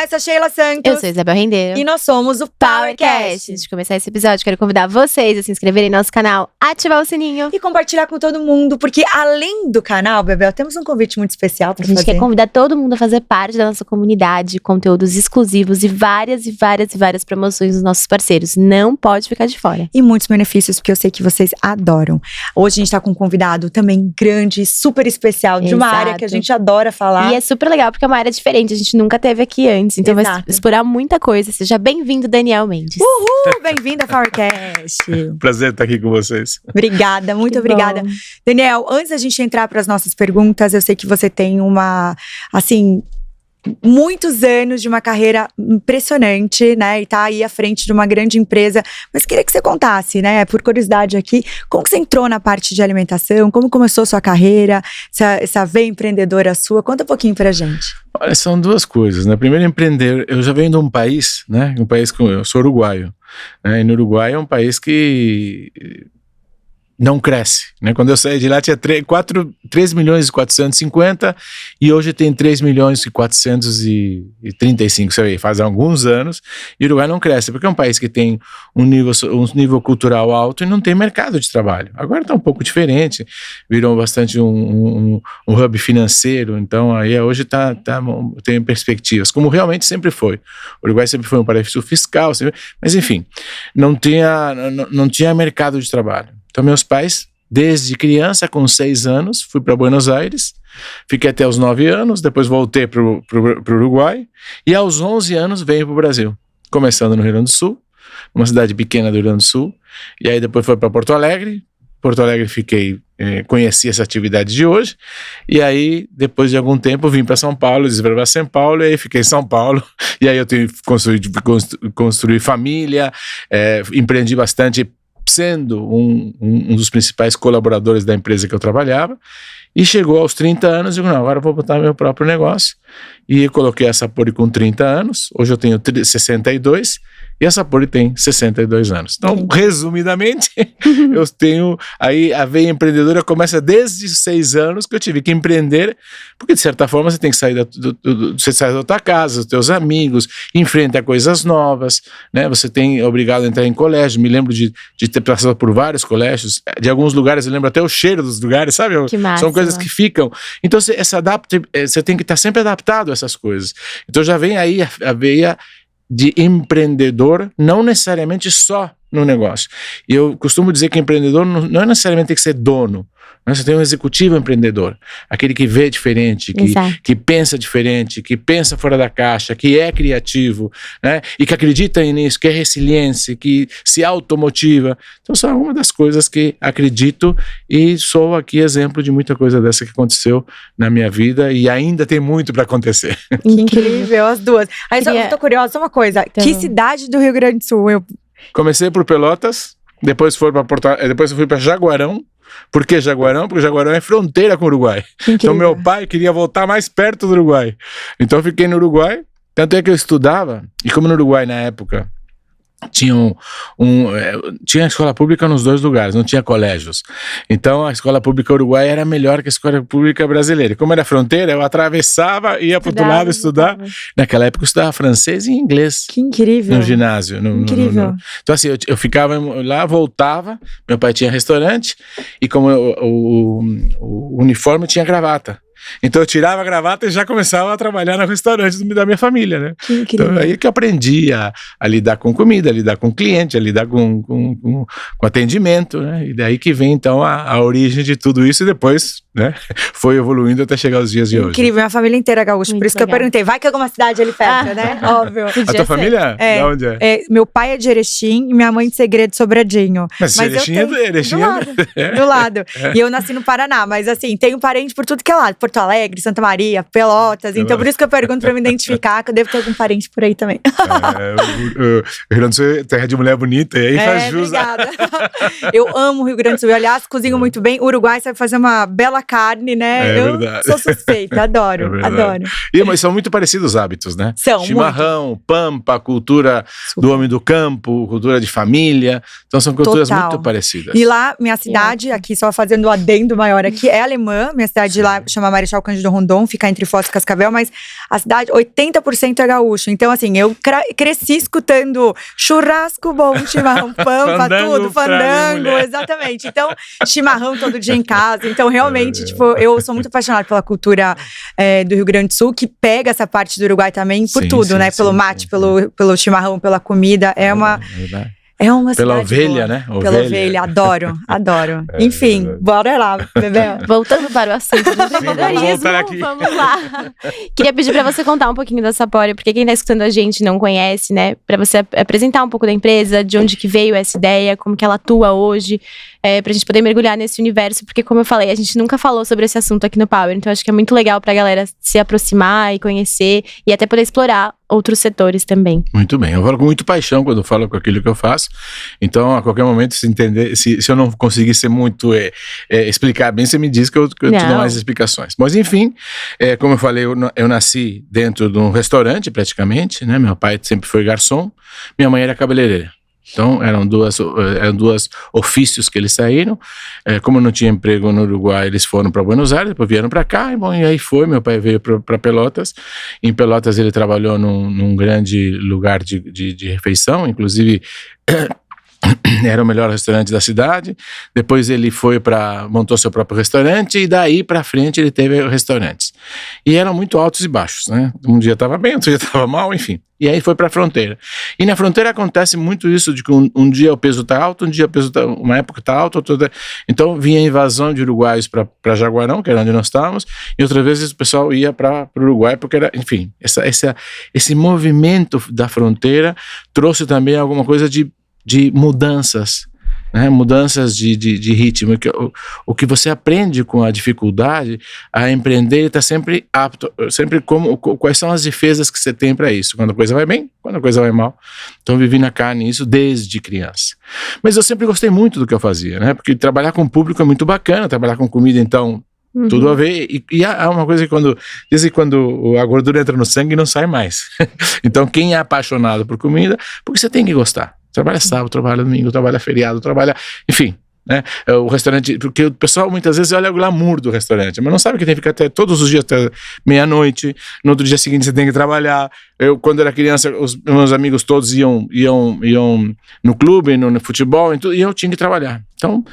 sou a Sheila Santos. Eu sou a Isabel Rendeiro. E nós somos o PowerCast. Antes de começar esse episódio, quero convidar vocês a se inscreverem no nosso canal, ativar o sininho. E compartilhar com todo mundo, porque além do canal, Bebel, temos um convite muito especial pra A gente fazer. quer convidar todo mundo a fazer parte da nossa comunidade, conteúdos exclusivos e várias promoções dos nossos parceiros. Não pode ficar de fora. E muitos benefícios, porque eu sei que vocês adoram. Hoje a gente tá com um convidado também grande, super especial, de uma Exato. área que a gente adora falar. E é super legal, porque é uma área diferente, a gente nunca teve aqui antes. Então vai Exato. explorar muita coisa. Seja bem-vindo, Daniel Mendes. Uhul, bem-vindo ao PowerCast. Prazer estar aqui com vocês. Obrigada, muito Que obrigada. bom. Daniel, antes da gente entrar para as nossas perguntas, eu sei que você tem muitos anos de uma carreira impressionante, né? E tá aí à frente de uma grande empresa. Mas queria que você contasse, né? Por curiosidade aqui, como que você entrou na parte de alimentação? Como começou sua carreira? Essa veia empreendedora sua? Conta um pouquinho pra gente. Olha, são duas coisas, né? Primeiro, empreender. Eu já venho de um país, né? Eu sou uruguaio, né? E no Uruguai é um país que não cresce, né? Quando eu saí de lá tinha 3 milhões e 450 e hoje tem 3 milhões e 435, sei lá, faz alguns anos, e o Uruguai não cresce, porque é um país que tem um nível cultural alto e não tem mercado de trabalho. Agora está um pouco diferente, virou bastante um hub financeiro, então aí hoje tem perspectivas, como realmente sempre foi. O Uruguai sempre foi um paraíso fiscal, mas enfim, não tinha mercado de trabalho. Então, meus pais, desde criança, com 6 anos, fui para Buenos Aires, fiquei até os 9 anos, depois voltei para o Uruguai, e aos 11 anos venho para o Brasil, começando no Rio Grande do Sul, uma cidade pequena do Rio Grande do Sul, e aí depois fui para Porto Alegre conheci essa atividade de hoje, e aí, depois de algum tempo, vim para São Paulo, desbravar São Paulo, e aí fiquei em São Paulo, e aí eu construí família, empreendi bastante, sendo um dos principais colaboradores da empresa que eu trabalhava, e chegou aos 30 anos, e eu digo, não, agora eu vou botar meu próprio negócio, e eu coloquei a Sapori com 30 anos, hoje eu tenho 62, e a Sapori tem 62 anos. Então, resumidamente, eu tenho aí a veia empreendedora começa desde 6 anos que eu tive que empreender, porque de certa forma você tem que sair você sai da tua casa, dos teus amigos, enfrenta coisas novas, né? Você é obrigado a entrar em colégio. Me lembro de ter passado por vários colégios, de alguns lugares eu lembro até o cheiro dos lugares, sabe? Que massa. São coisas que ficam. Então você tem que estar sempre adaptado a essas coisas. Então já vem aí a veia de empreendedor, não necessariamente só no negócio. E eu costumo dizer que empreendedor não necessariamente tem que ser dono, mas você tem um executivo empreendedor, aquele que vê diferente, que pensa diferente, que pensa fora da caixa, que é criativo, né? E que acredita nisso, que é resiliência, que se automotiva. Então são algumas das coisas que acredito e sou aqui exemplo de muita coisa dessa que aconteceu na minha vida e ainda tem muito para acontecer. Que incrível, as duas. Aí eu tô curiosa, só uma coisa. Então, que cidade do Rio Grande do Sul? Comecei por Pelotas, depois fui para Jaguarão. Por que Jaguarão? Porque Jaguarão é fronteira com o Uruguai. Então meu pai queria voltar mais perto do Uruguai. Então eu fiquei no Uruguai, tanto é que eu estudava, e como no Uruguai na época tinha escola pública nos 2 lugares, não tinha colégios. Então a escola pública uruguaia era melhor que a escola pública brasileira. E como era fronteira, eu atravessava, ia para o outro lado estudar. Naquela época eu estudava francês e inglês. Que incrível. No ginásio. Incrível. Então assim, eu ficava lá, voltava, meu pai tinha restaurante, e como o uniforme tinha gravata. Então eu tirava a gravata e já começava a trabalhar no restaurante da minha família, né? Que incrível. Então aí que eu aprendi a lidar com comida, a lidar com cliente, a lidar com atendimento, né? E daí que vem então a origem de tudo isso e depois, né, foi evoluindo até chegar aos dias de hoje. Incrível, minha família inteira gaúcha, por isso que eu perguntei, vai que alguma cidade ali perto, né? Óbvio. A tua família? De onde é? Meu pai é de Erechim e minha mãe de Segredo, Sobradinho. Mas Erechim do lado. Do lado. E eu nasci no Paraná, mas assim, tenho parente por tudo que é lado. Porto Alegre, Santa Maria, Pelotas. Então por isso que eu pergunto pra me identificar, que eu devo ter algum parente por aí também. O Rio Grande do Sul é terra de mulher bonita, e aí faz jus. Obrigada. Eu amo o Rio Grande do Sul. Aliás, cozinho muito bem. O Uruguai sabe fazer uma bela carne, né? Eu verdade. sou suspeita, adoro, adoro. Mas são muito parecidos os hábitos, né? São, chimarrão, muito. Pampa, cultura do homem do campo, cultura de família. Então são culturas Total. muito parecidas. E lá, minha cidade, aqui só fazendo o adendo maior aqui, é alemã. Minha cidade lá chama Marechal Cândido Rondon, fica entre Foz e Cascavel, mas a cidade, 80% é gaúcho. Então, assim, eu cresci escutando churrasco bom, chimarrão, pampa, tudo, fandango, exatamente. Então, chimarrão todo dia em casa. Então, realmente, tipo, eu sou muito apaixonada pela cultura do Rio Grande do Sul, que pega essa parte do Uruguai também por tudo, né? Pelo mate, pelo chimarrão, pela comida. É uma pela ovelha, boa. né? Pela ovelha, adoro. Enfim, bora lá, Bebel. Voltando para o assunto do empreendedorismo, vamos lá. Queria pedir para você contar um pouquinho da Sapori, porque quem está escutando a gente não conhece, né? Para você apresentar um pouco da empresa, de onde que veio essa ideia, como que ela atua hoje, pra gente poder mergulhar nesse universo, porque como eu falei, a gente nunca falou sobre esse assunto aqui no Power, então acho que é muito legal pra galera se aproximar e conhecer, e até poder explorar outros setores também. Muito bem, eu falo com muito paixão quando eu falo com aquilo que eu faço, então a qualquer momento, se entender, se eu não conseguir ser muito, explicar bem, você me diz que eu te dou mais explicações. Mas enfim, como eu falei, eu nasci dentro de um restaurante praticamente, né, meu pai sempre foi garçom, minha mãe era cabeleireira. Então, eram dois ofícios que eles saíram. Como não tinha emprego no Uruguai, eles foram para Buenos Aires, depois vieram para cá, e aí foi. Meu pai veio para Pelotas. Em Pelotas, ele trabalhou num grande lugar de refeição, inclusive era o melhor restaurante da cidade. Depois ele montou seu próprio restaurante, e daí para frente ele teve restaurantes. E eram muito altos e baixos, né? Um dia estava bem, outro dia estava mal, enfim. E aí foi para a fronteira. E na fronteira acontece muito isso, de que um dia o peso está alto, um dia o peso uma época está alto, então vinha a invasão de uruguaios para Jaguarão, que era onde nós estávamos, e outras vezes o pessoal ia para o Uruguai, porque era, enfim, esse movimento da fronteira trouxe também alguma coisa de mudanças, né? Mudanças de ritmo. O que você aprende com a dificuldade a empreender, está sempre apto, sempre quais são as defesas que você tem para isso, quando a coisa vai bem, quando a coisa vai mal. Então vivi na carne isso desde criança. Mas eu sempre gostei muito do que eu fazia, né? Porque trabalhar com o público é muito bacana, trabalhar com comida, então tudo a ver, e há uma coisa que dizem que quando a gordura entra no sangue não sai mais. Então quem é apaixonado por comida, porque você tem que gostar. Trabalha sábado, trabalha domingo, trabalha feriado, enfim, né? O restaurante, porque o pessoal muitas vezes olha o glamour do restaurante, mas não sabe que tem que ficar todos os dias até meia-noite, no outro dia seguinte você tem que trabalhar. Eu, quando era criança, os meus amigos todos iam no clube, no futebol, e eu tinha que trabalhar. Então,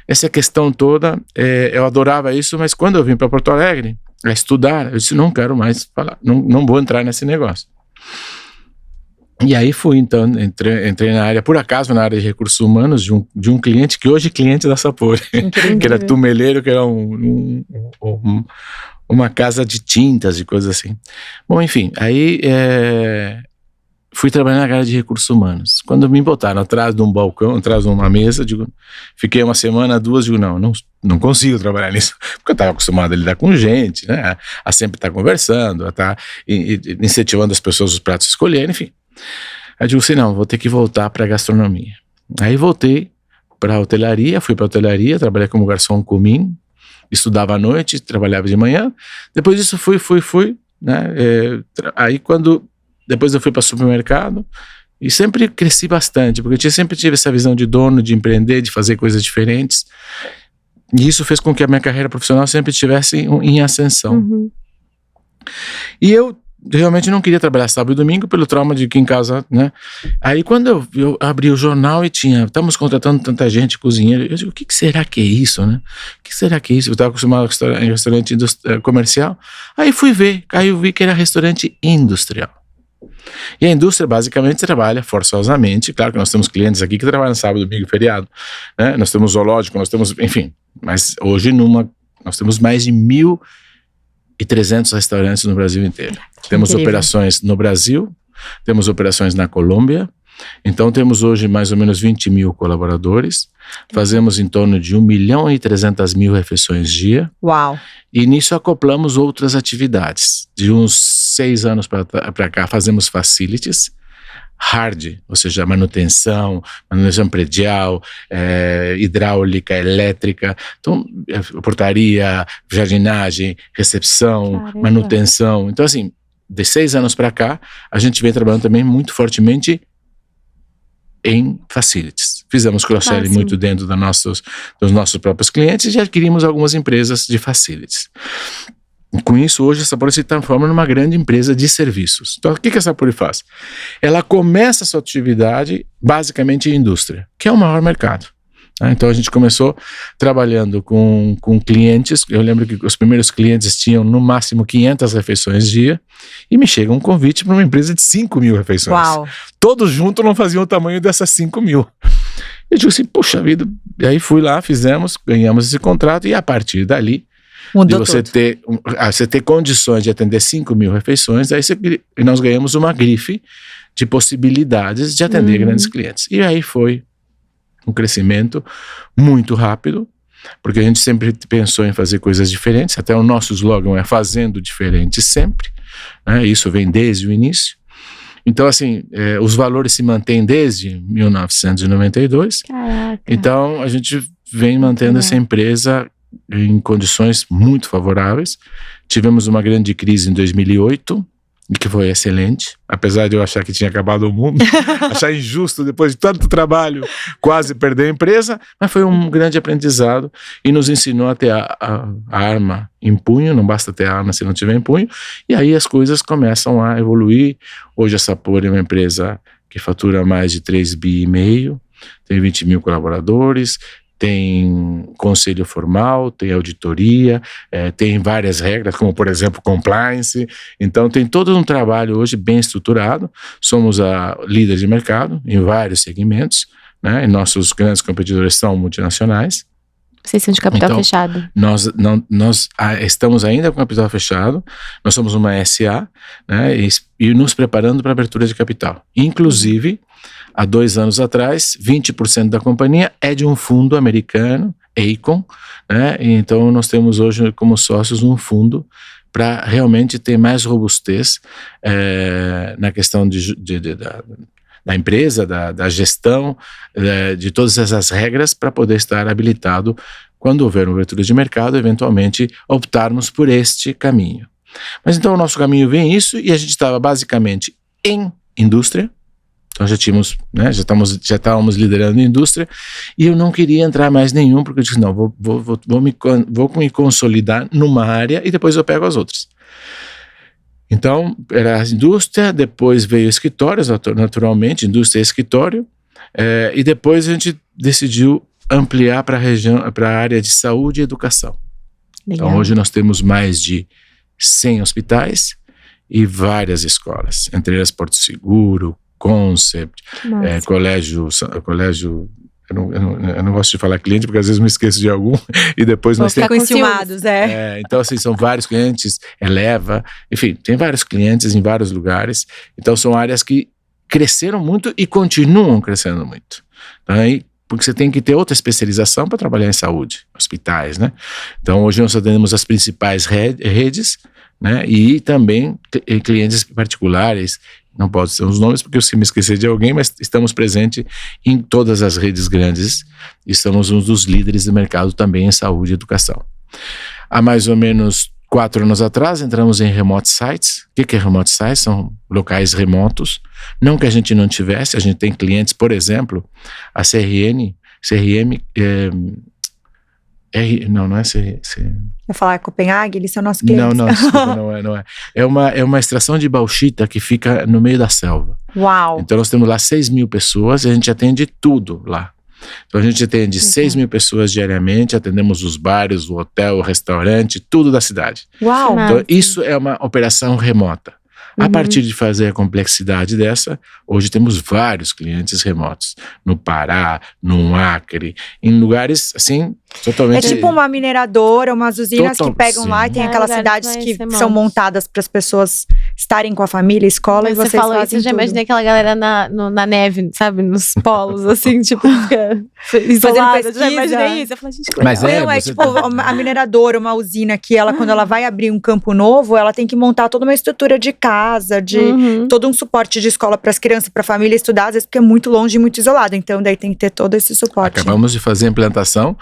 essa questão toda, eu adorava isso, mas quando eu vim para Porto Alegre a estudar, eu disse, não quero mais falar, não vou entrar nesse negócio. E aí fui, então, entrei na área, por acaso, na área de recursos humanos de um cliente que hoje é cliente da Sapori, que era Tumeleiro, que era uma casa de tintas e coisas assim. Bom, enfim, aí fui trabalhar na área de recursos humanos. Quando me botaram atrás de um balcão, atrás de uma mesa, fiquei uma semana, duas, não consigo trabalhar nisso, porque eu estava acostumado a lidar com gente, né, a sempre estar conversando, a estar incentivando as pessoas os pratos a escolherem, enfim. Aí eu digo assim, não, vou ter que voltar para a gastronomia. Aí voltei para a hotelaria, fui para a hotelaria, trabalhei como garçom comim, estudava à noite, trabalhava de manhã. Depois disso fui, né? Aí depois eu fui para o supermercado e sempre cresci bastante, porque eu sempre tive essa visão de dono, de empreender, de fazer coisas diferentes. E isso fez com que a minha carreira profissional sempre estivesse em ascensão. E eu realmente não queria trabalhar sábado e domingo pelo trauma de que em casa, né? Aí quando eu abri o jornal e estamos contratando tanta gente, cozinheiro, eu digo, o que será que é isso, né? O que será que é isso? Eu estava acostumado em restaurante comercial. Aí fui ver, aí eu vi que era restaurante industrial. E a indústria basicamente trabalha forçosamente, claro que nós temos clientes aqui que trabalham sábado, domingo e feriado, né? Nós temos zoológico, nós temos, enfim, mas hoje nós temos mais de 1.300 restaurantes no Brasil inteiro. Temos operações no Brasil, temos operações na Colômbia, então temos hoje mais ou menos 20 mil colaboradores, fazemos em torno de 1.300.000 refeições dia. Uau! E nisso acoplamos outras atividades. De uns 6 anos para cá fazemos facilities, hard, ou seja, manutenção predial, hidráulica, elétrica, então portaria, jardinagem, recepção, Caramba. manutenção. Então assim, de 6 anos para cá, a gente vem trabalhando também muito fortemente em facilities. Fizemos cross-selling muito dentro dos nossos próprios clientes e adquirimos algumas empresas de facilities. com isso, hoje a Sapori se transforma numa grande empresa de serviços. Então, o que a Sapori faz? Ela começa a sua atividade basicamente em indústria, que é o maior mercado. Então, a gente começou trabalhando com clientes. Eu lembro que os primeiros clientes tinham no máximo 500 refeições dia, e me chega um convite para uma empresa de 5.000 refeições. Uau. Todos juntos não faziam o tamanho dessas 5.000. Eu digo assim, poxa vida. E aí fui lá, fizemos, ganhamos esse contrato, e a partir dali, Mudou de você ter condições de atender 5.000 refeições, aí nós ganhamos uma grife de possibilidades de atender grandes clientes. E aí foi um crescimento muito rápido, porque a gente sempre pensou em fazer coisas diferentes. Até o nosso slogan é fazendo diferente sempre, né? Isso vem desde o início. Então, assim, os valores se mantêm desde 1992. Caraca. Então, a gente vem mantendo essa empresa em condições muito favoráveis. Tivemos uma grande crise em 2008, que foi excelente, apesar de eu achar que tinha acabado o mundo, achar injusto depois de tanto trabalho quase perder a empresa, mas foi um grande aprendizado e nos ensinou a ter a arma em punho. Não basta ter a arma se não tiver em punho, e aí as coisas começam a evoluir. Hoje a Sapori é uma empresa que fatura mais de 3,5 bi, tem 20.000 colaboradores, tem conselho formal, tem auditoria, tem várias regras, como por exemplo compliance. Então tem todo um trabalho hoje bem estruturado. Somos a líder de mercado em vários segmentos, né? E nossos grandes competidores são multinacionais. Vocês são de capital fechado? Nós estamos ainda com capital fechado. Nós somos uma SA, né? E nos preparando para a abertura de capital. Inclusive, há 2 anos atrás, 20% da companhia é de um fundo americano, Aecon, né? Então nós temos hoje como sócios um fundo para realmente ter mais robustez na questão da empresa, da gestão, de todas essas regras, para poder estar habilitado quando houver uma abertura de mercado, eventualmente optarmos por este caminho. Mas então o nosso caminho vem isso, e a gente estava basicamente em indústria. Então já tínhamos, né, já estávamos liderando a indústria, e eu não queria entrar mais nenhum, porque eu disse, não, vou me consolidar numa área e depois eu pego as outras. Então, era a indústria, depois veio escritórios, naturalmente, indústria e escritório, e depois a gente decidiu ampliar para a área de saúde e educação. Legal. Então hoje nós temos mais de 100 hospitais e várias escolas, entre elas Porto Seguro, Concept, colégio, eu não gosto de falar cliente, porque às vezes me esqueço de algum, e depois nós temos... enciumados, então assim, são vários clientes, Eleva, enfim, tem vários clientes em vários lugares. Então são áreas que cresceram muito e continuam crescendo muito. Então, aí, porque você tem que ter outra especialização para trabalhar em saúde, hospitais, né? Então hoje nós atendemos as principais redes, né? E também clientes particulares. Não posso dizer os nomes porque eu se me esquecer de alguém, mas estamos presentes em todas as redes grandes e somos um dos líderes do mercado também em saúde e educação. Há mais ou menos 4 anos atrás entramos em remote sites. O que é remote sites? São locais remotos. Não que a gente não tivesse, a gente tem clientes, por exemplo, a CRM, não é CRM. Vai falar Copenhague, eles são nossos clientes. Não, desculpa, não é. É uma extração de bauxita que fica no meio da selva. Uau! Então nós temos lá 6.000 pessoas e a gente atende tudo lá. Então a gente atende 6.000 pessoas diariamente, atendemos os bares, o hotel, o restaurante, tudo da cidade. Uau! Então isso é uma operação remota. A partir de fazer a complexidade dessa, hoje temos vários clientes remotos. No Pará, no Acre, em lugares assim, totalmente... É tipo uma mineradora, umas usinas que pegam lá e tem aquelas cidades que são montadas para as pessoas estarem com a família, escola, e vocês falou fazem isso, eu já tudo. imaginei aquela galera na neve, sabe? Nos polos, assim, tipo, fica isolada. Fazendo Já imaginei pesquisa. isso. Eu falei, gente, que Mas legal. É tipo a mineradora, uma usina que ela, quando ela vai abrir um campo novo, ela tem que montar toda uma estrutura de casa, de todo um suporte de escola para as crianças, para a família estudar, às vezes porque é muito longe e muito isolado. Então daí tem que ter todo esse suporte. Acabamos de fazer a implantação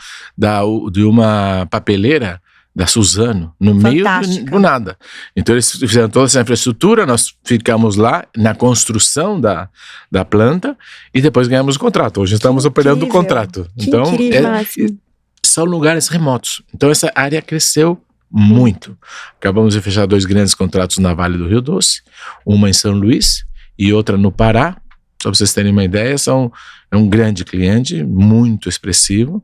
de uma papeleira da Suzano, no meio do nada. Então eles fizeram toda essa infraestrutura, nós ficamos lá na construção da planta e depois ganhamos o contrato. Hoje estamos operando o contrato. Então são lugares remotos. Então essa área cresceu muito. Acabamos de fechar 2 grandes contratos na Vale do Rio Doce, uma em São Luís e outra no Pará. Só para vocês terem uma ideia, é um grande cliente, muito expressivo,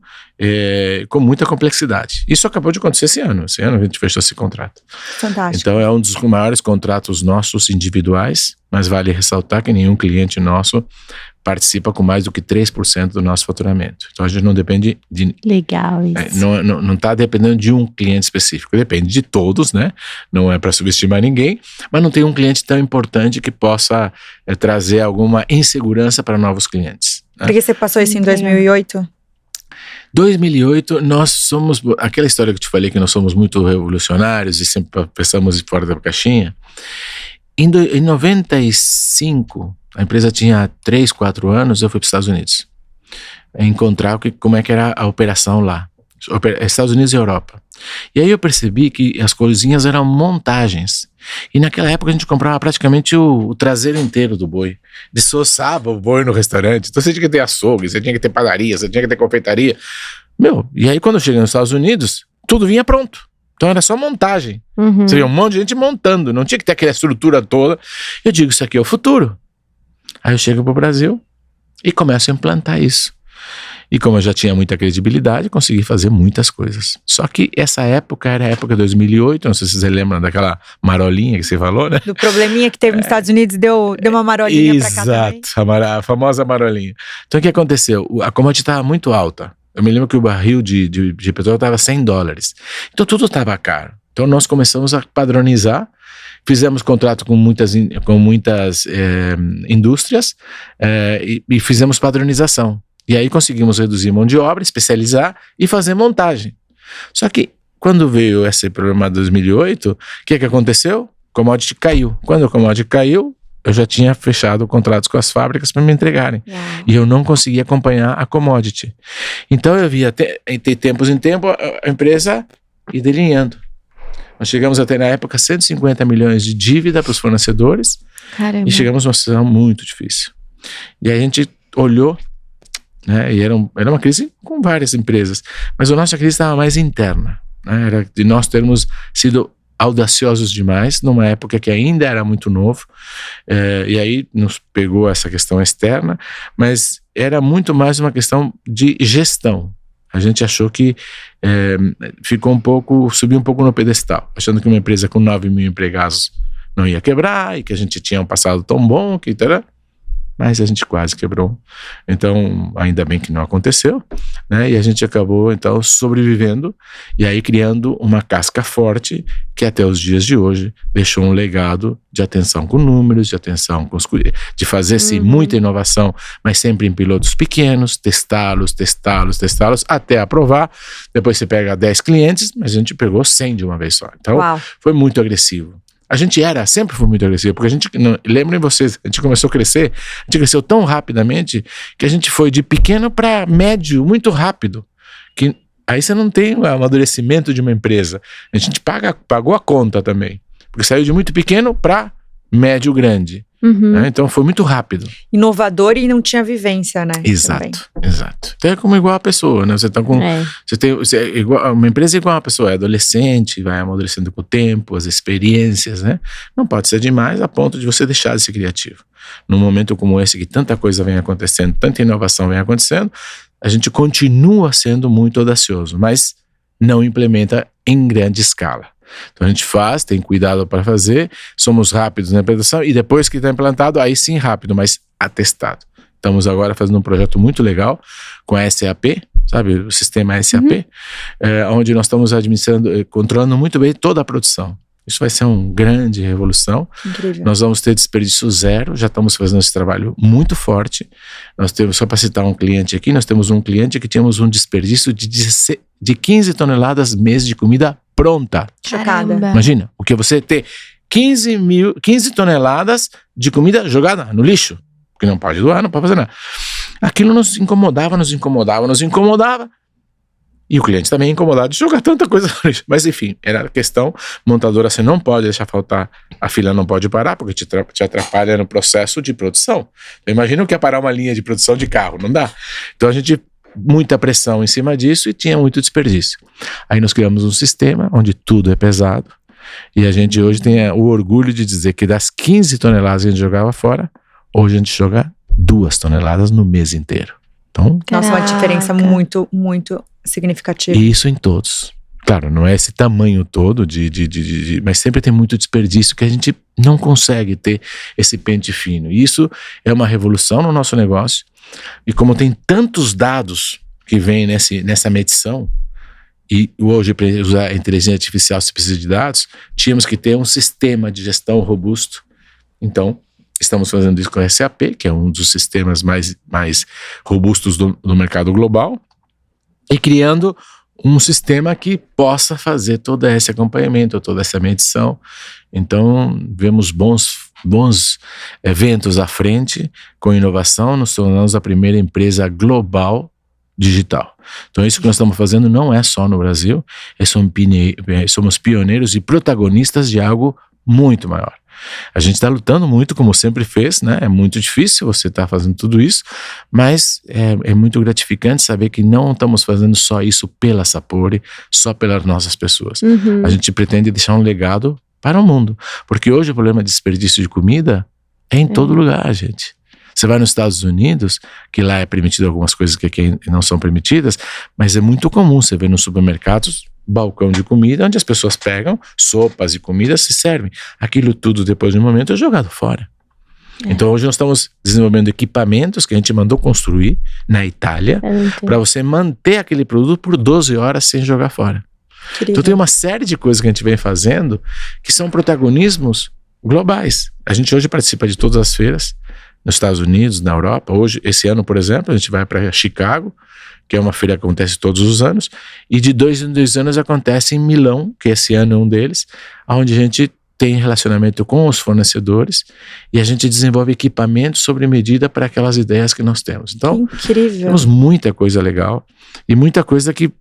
com muita complexidade. Isso acabou de acontecer esse ano. Esse ano a gente fechou esse contrato. Fantástico. Então é um dos maiores contratos nossos individuais, mas vale ressaltar que nenhum cliente nosso participa com mais do que 3% do nosso faturamento. Então a gente não depende de... Legal isso. Não está dependendo de um cliente específico, depende de todos, né? Não é para subestimar ninguém, mas não tem um cliente tão importante que possa trazer alguma insegurança para novos clientes. Né? Porque você passou isso em 2008? 2008, nós somos... Aquela história que eu te falei que nós somos muito revolucionários e sempre pensamos fora da caixinha. Em 95, a empresa tinha 3, 4 anos, eu fui para os Estados Unidos. Encontrar como é que era a operação lá. Estados Unidos e Europa. E aí eu percebi que as coisinhas eram montagens. E naquela época a gente comprava praticamente o traseiro inteiro do boi. Dessossava o boi no restaurante. Então você tinha que ter açougue, você tinha que ter padaria, você tinha que ter confeitaria. E aí quando eu cheguei nos Estados Unidos, tudo vinha pronto. Então era só montagem. Você via um monte de gente montando, não tinha que ter aquela estrutura toda. Eu digo, isso aqui é o futuro. Aí eu chego pro Brasil e começo a implantar isso. E como eu já tinha muita credibilidade, consegui fazer muitas coisas. Só que essa época era a época de 2008, não sei se você lembra daquela marolinha que você falou, né? Do probleminha que teve nos Estados Unidos, deu uma marolinha pra cá também. Exato, a famosa marolinha. Então o que aconteceu? A commodity estava muito alta. Eu me lembro que o barril de petróleo estava $100. Então tudo estava caro. Então nós começamos a padronizar, fizemos contrato com muitas indústrias e fizemos padronização. E aí conseguimos reduzir mão de obra, especializar e fazer montagem. Só que quando veio esse problema de 2008, o que aconteceu? O commodity caiu. Quando o commodity caiu, eu já tinha fechado contratos com as fábricas para me entregarem. E eu não conseguia acompanhar a commodity. Então eu via de tempos em tempo a empresa ir delinhando. Nós chegamos até na época 150 milhões de dívida para os fornecedores. Caramba. E chegamos numa situação muito difícil. E aí a gente olhou, né, e era uma crise com várias empresas, mas a nossa crise estava mais interna, né, era de nós termos sido audaciosos demais, numa época que ainda era muito novo, e aí nos pegou essa questão externa, mas era muito mais uma questão de gestão. A gente achou que subiu um pouco no pedestal, achando que uma empresa com 9 mil empregados não ia quebrar, e que a gente tinha um passado tão bom, que mas a gente quase quebrou. Então, ainda bem que não aconteceu, né? E a gente acabou, então, sobrevivendo e aí criando uma casca forte que até os dias de hoje deixou um legado de atenção com números, de atenção com de fazer, sim, muita inovação, mas sempre em pilotos pequenos, testá-los, até aprovar. Depois você pega 10 clientes, mas a gente pegou 100 de uma vez só. Então, foi muito agressivo. A gente sempre foi muito agressivo, porque lembrem vocês, a gente começou a crescer, a gente cresceu tão rapidamente que a gente foi de pequeno para médio muito rápido, que aí você não tem o amadurecimento de uma empresa. A gente pagou a conta também, porque saiu de muito pequeno para médio grande. Né? Então foi muito rápido. Inovador e não tinha vivência, né? Exato. Então é como igual a pessoa, né? Você tá com. Uma empresa é igual a pessoa, é adolescente, vai amadurecendo com o tempo, as experiências, né? Não pode ser demais a ponto de você deixar de ser criativo. Num momento como esse, que tanta coisa vem acontecendo, tanta inovação vem acontecendo, a gente continua sendo muito audacioso, mas não implementa em grande escala. Então a gente faz, tem cuidado para fazer, somos rápidos na implantação e depois que está implantado, aí sim rápido, mas atestado. Estamos agora fazendo um projeto muito legal com a SAP, sabe, o sistema SAP, onde nós estamos administrando, controlando muito bem toda a produção. Isso vai ser uma grande revolução. Incrível. Nós vamos ter desperdício zero, já estamos fazendo esse trabalho muito forte. Nós temos, só para citar um cliente aqui, nós temos um cliente que tínhamos um desperdício de 15 toneladas mês de comida pronta. Chocada. Imagina, o que você ter 15 toneladas de comida jogada no lixo, porque não pode doar, não pode fazer nada. Aquilo nos incomodava. E o cliente também é incomodado de jogar tanta coisa no lixo. Mas enfim, era a questão, montadora, você não pode deixar faltar, a fila não pode parar, porque te atrapalha no processo de produção. Então, imagina o que é parar uma linha de produção de carro, não dá. Então a gente muita pressão em cima disso e tinha muito desperdício. Aí nós criamos um sistema onde tudo é pesado e a gente hoje tem o orgulho de dizer que das 15 toneladas que a gente jogava fora, hoje a gente joga 2 toneladas no mês inteiro. Então, nossa, uma diferença muito, muito significativa. E isso em todos. Claro, não é esse tamanho todo, mas sempre tem muito desperdício que a gente não consegue ter esse pente fino. E isso é uma revolução no nosso negócio. E como tem tantos dados que vêm nessa medição, e hoje para usar a inteligência artificial se precisa de dados, tínhamos que ter um sistema de gestão robusto. Então, estamos fazendo isso com a SAP, que é um dos sistemas mais robustos do mercado global, e criando um sistema que possa fazer todo esse acompanhamento, toda essa medição. Então, vemos bons eventos à frente, com inovação, nos tornamos a primeira empresa global digital. Então, isso que nós estamos fazendo não é só no Brasil, somos pioneiros e protagonistas de algo muito maior. A gente está lutando muito, como sempre fez, né? É muito difícil você estar fazendo tudo isso, mas é muito gratificante saber que não estamos fazendo só isso pela Sapori, só pelas nossas pessoas. A gente pretende deixar um legado para o mundo, porque hoje o problema de desperdício de comida é em todo lugar, gente. Você vai nos Estados Unidos, que lá é permitido algumas coisas que aqui não são permitidas, mas é muito comum você ver nos supermercados balcão de comida, onde as pessoas pegam sopas e comidas, se servem. Aquilo tudo, depois de um momento, é jogado fora. Então, hoje nós estamos desenvolvendo equipamentos que a gente mandou construir na Itália, para você manter aquele produto por 12 horas sem jogar fora. Querido. Então, tem uma série de coisas que a gente vem fazendo que são protagonismos globais. A gente hoje participa de todas as feiras, nos Estados Unidos, na Europa. Hoje, esse ano, por exemplo, a gente vai para Chicago, que é uma feira que acontece todos os anos, e de 2 em 2 anos acontece em Milão, que esse ano é um deles, onde a gente tem relacionamento com os fornecedores e a gente desenvolve equipamentos sobre medida para aquelas ideias que nós temos. Então, incrível. Temos muita coisa legal e muita coisa que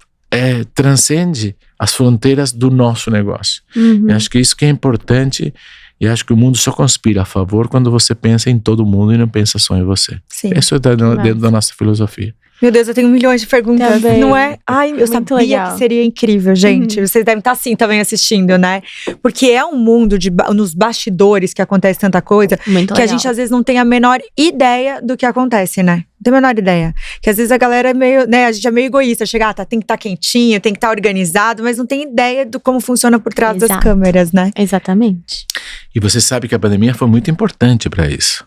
transcende as fronteiras do nosso negócio. Eu acho que isso que é importante. E acho que o mundo só conspira a favor quando você pensa em todo mundo e não pensa só em você. Sim. Isso é dentro da nossa filosofia. Meu Deus, eu tenho milhões de perguntas, também. Não é? Ai, eu sabia legal. Que seria incrível, gente. Vocês devem estar assim também assistindo, né? Porque é um mundo nos bastidores que acontece tanta coisa, Muito que legal. a gente às vezes não tem a menor ideia do que acontece, né? Não tem a menor ideia. Que às vezes a galera é meio, né? A gente é meio egoísta. Chega, tem que estar quentinho, tem que estar organizado, mas não tem ideia do como funciona por trás das câmeras, né? Exatamente. E você sabe que a pandemia foi muito importante para isso.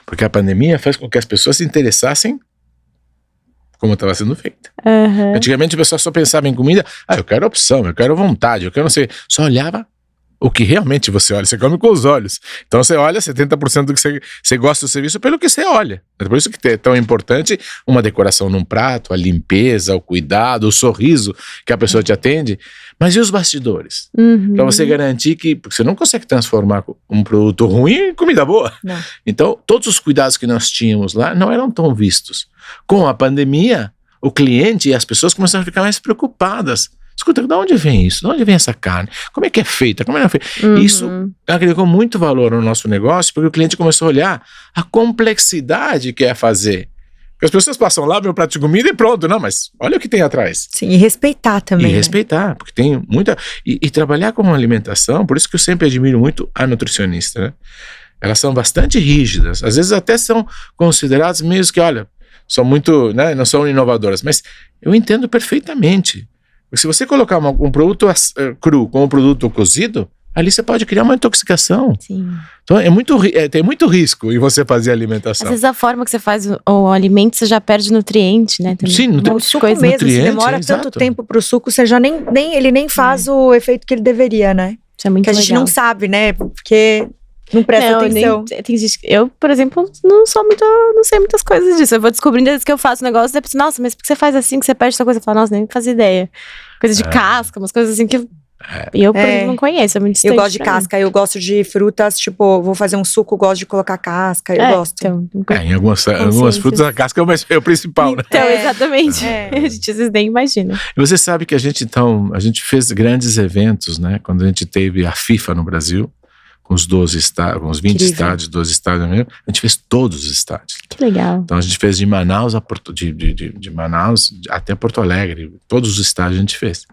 Porque a pandemia faz com que as pessoas se interessassem como estava sendo feita. Antigamente o pessoal só pensava em comida, eu quero opção, eu quero vontade, eu quero não sei. Só olhava o que realmente você olha, você come com os olhos. Então você olha 70% do que você gosta do serviço pelo que você olha. É por isso que é tão importante uma decoração num prato, a limpeza, o cuidado, o sorriso que a pessoa te atende. Mas e os bastidores? Para você garantir que porque você não consegue transformar um produto ruim em comida boa. Não. Então, todos os cuidados que nós tínhamos lá não eram tão vistos. Com a pandemia, o cliente e as pessoas começaram a ficar mais preocupadas. Escuta, de onde vem isso? De onde vem essa carne? Como é que é feita? Como é feita? Isso agregou muito valor no nosso negócio, porque o cliente começou a olhar a complexidade que é fazer. Porque as pessoas passam lá, vê um prato de comida e pronto. Não, mas olha o que tem atrás. Sim, e respeitar também. E respeitar, porque tem muita... E trabalhar com alimentação, por isso que eu sempre admiro muito a nutricionista, né? Elas são bastante rígidas. Às vezes até são consideradas mesmo que, olha, são muito, né, não são inovadoras. Mas eu entendo perfeitamente. Porque se você colocar um produto cru com um produto cozido, ali você pode criar uma intoxicação. Sim. Então tem muito risco em você fazer alimentação. Às vezes a forma que você faz o alimento, você já perde nutriente, né? Também. Sim, O suco mesmo, se demora tanto tempo pro suco, você já ele nem faz o efeito que ele deveria, né? Isso é muito que a gente legal. não sabe, né? Porque não presta atenção. Tem gente, eu, por exemplo, não sei muitas coisas disso. Eu vou descobrindo desde que eu faço o negócio, depois, nossa, mas por que você faz assim, que você perde essa coisa? Eu falo, nossa, nem fazia ideia. Coisa de casca, umas coisas assim que eu, por exemplo, não conheço, é muito distante. Eu gosto de casca, eu gosto de frutas, tipo, vou fazer um suco, gosto de colocar casca, eu gosto. Então, em algumas frutas a casca é o principal, né? Então, exatamente. A gente às vezes nem imagina. E você sabe que a gente fez grandes eventos, né? Quando a gente teve a FIFA no Brasil, com os 12 estádios, com os 20 Incrível. estádios, 12 estádios mesmo. A gente fez todos os estádios. Que legal. Então a gente fez de Manaus de Manaus até Porto Alegre. Todos os estádios a gente fez.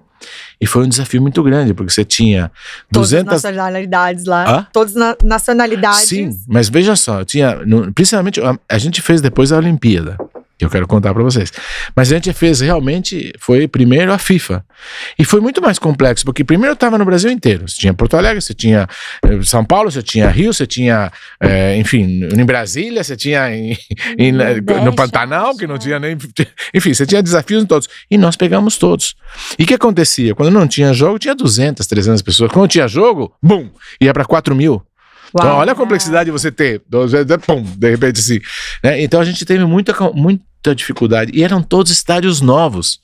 E foi um desafio muito grande, porque você tinha 200... Todas as nacionalidades lá. Hã? Todas nacionalidades. Sim, mas veja só, principalmente a gente fez depois a Olimpíada, que eu quero contar para vocês. Mas a gente fez realmente, foi primeiro a FIFA. E foi muito mais complexo, porque primeiro eu estava no Brasil inteiro. Você tinha Porto Alegre, você tinha São Paulo, você tinha Rio, você tinha, enfim, em Brasília, você tinha no Pantanal, que não tinha nem... Enfim, você tinha desafios em todos. E nós pegamos todos. E o que acontecia? Quando não tinha jogo, tinha 200, 300 pessoas. Quando tinha jogo, bum, ia para 4 mil. Então, olha a complexidade de você ter, pum, de repente assim, né? Então a gente teve muita dificuldade, e eram todos estádios novos,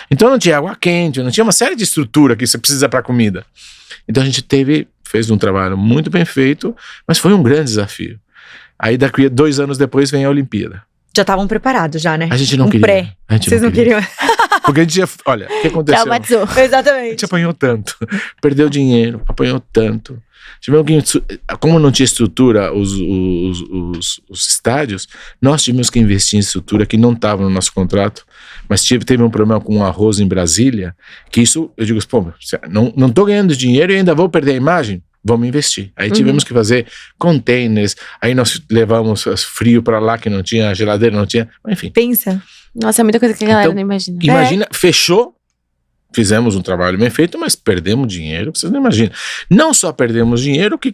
então não tinha água quente, não tinha uma série de estrutura que você precisa para comida. Então a gente fez um trabalho muito bem feito, mas foi um grande desafio. Aí daqui 2 anos depois vem a Olimpíada. Já estavam preparados já, né? A gente não queria. Vocês não queriam. Porque a gente olha, o que aconteceu? A Exatamente. gente apanhou tanto, perdeu dinheiro, apanhou tanto. Como não tinha estrutura os estádios, nós tivemos que investir em estrutura que não estava no nosso contrato, mas teve um problema com o arroz em Brasília, que isso, eu digo, pô, não estou ganhando dinheiro e ainda vou perder a imagem? Vamos investir. Aí tivemos que fazer containers, aí nós levamos frio para lá que não tinha, geladeira não tinha, enfim. Pensa. Nossa, é muita coisa que a galera não imagina. Imagina, fechou, fizemos um trabalho bem feito, mas perdemos dinheiro, vocês não imaginam. Não só perdemos dinheiro, que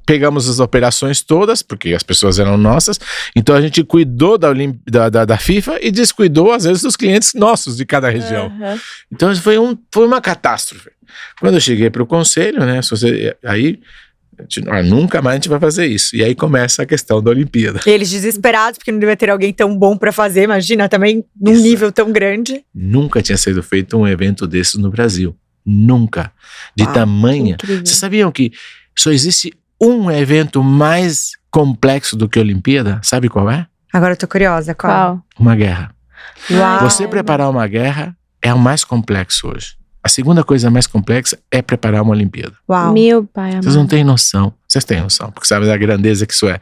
pegamos as operações todas, porque as pessoas eram nossas, então a gente cuidou da FIFA e descuidou, às vezes, dos clientes nossos de cada região. Então foi uma catástrofe. Quando eu cheguei para o conselho, né, aí nunca mais a gente vai fazer isso. E aí começa a questão da Olimpíada. Eles desesperados, porque não devia ter alguém tão bom para fazer, imagina, também num nível tão grande. Nunca tinha sido feito um evento desses no Brasil. Nunca. De tamanha. Vocês sabiam que só existe um evento mais complexo do que a Olimpíada? Sabe qual é? Agora eu tô curiosa, qual? Uma guerra. Uau. Você preparar uma guerra é o mais complexo hoje. A segunda coisa mais complexa é preparar uma Olimpíada. Uau. Meu pai amado. Vocês não têm noção. Vocês têm noção, porque sabem da grandeza que isso é.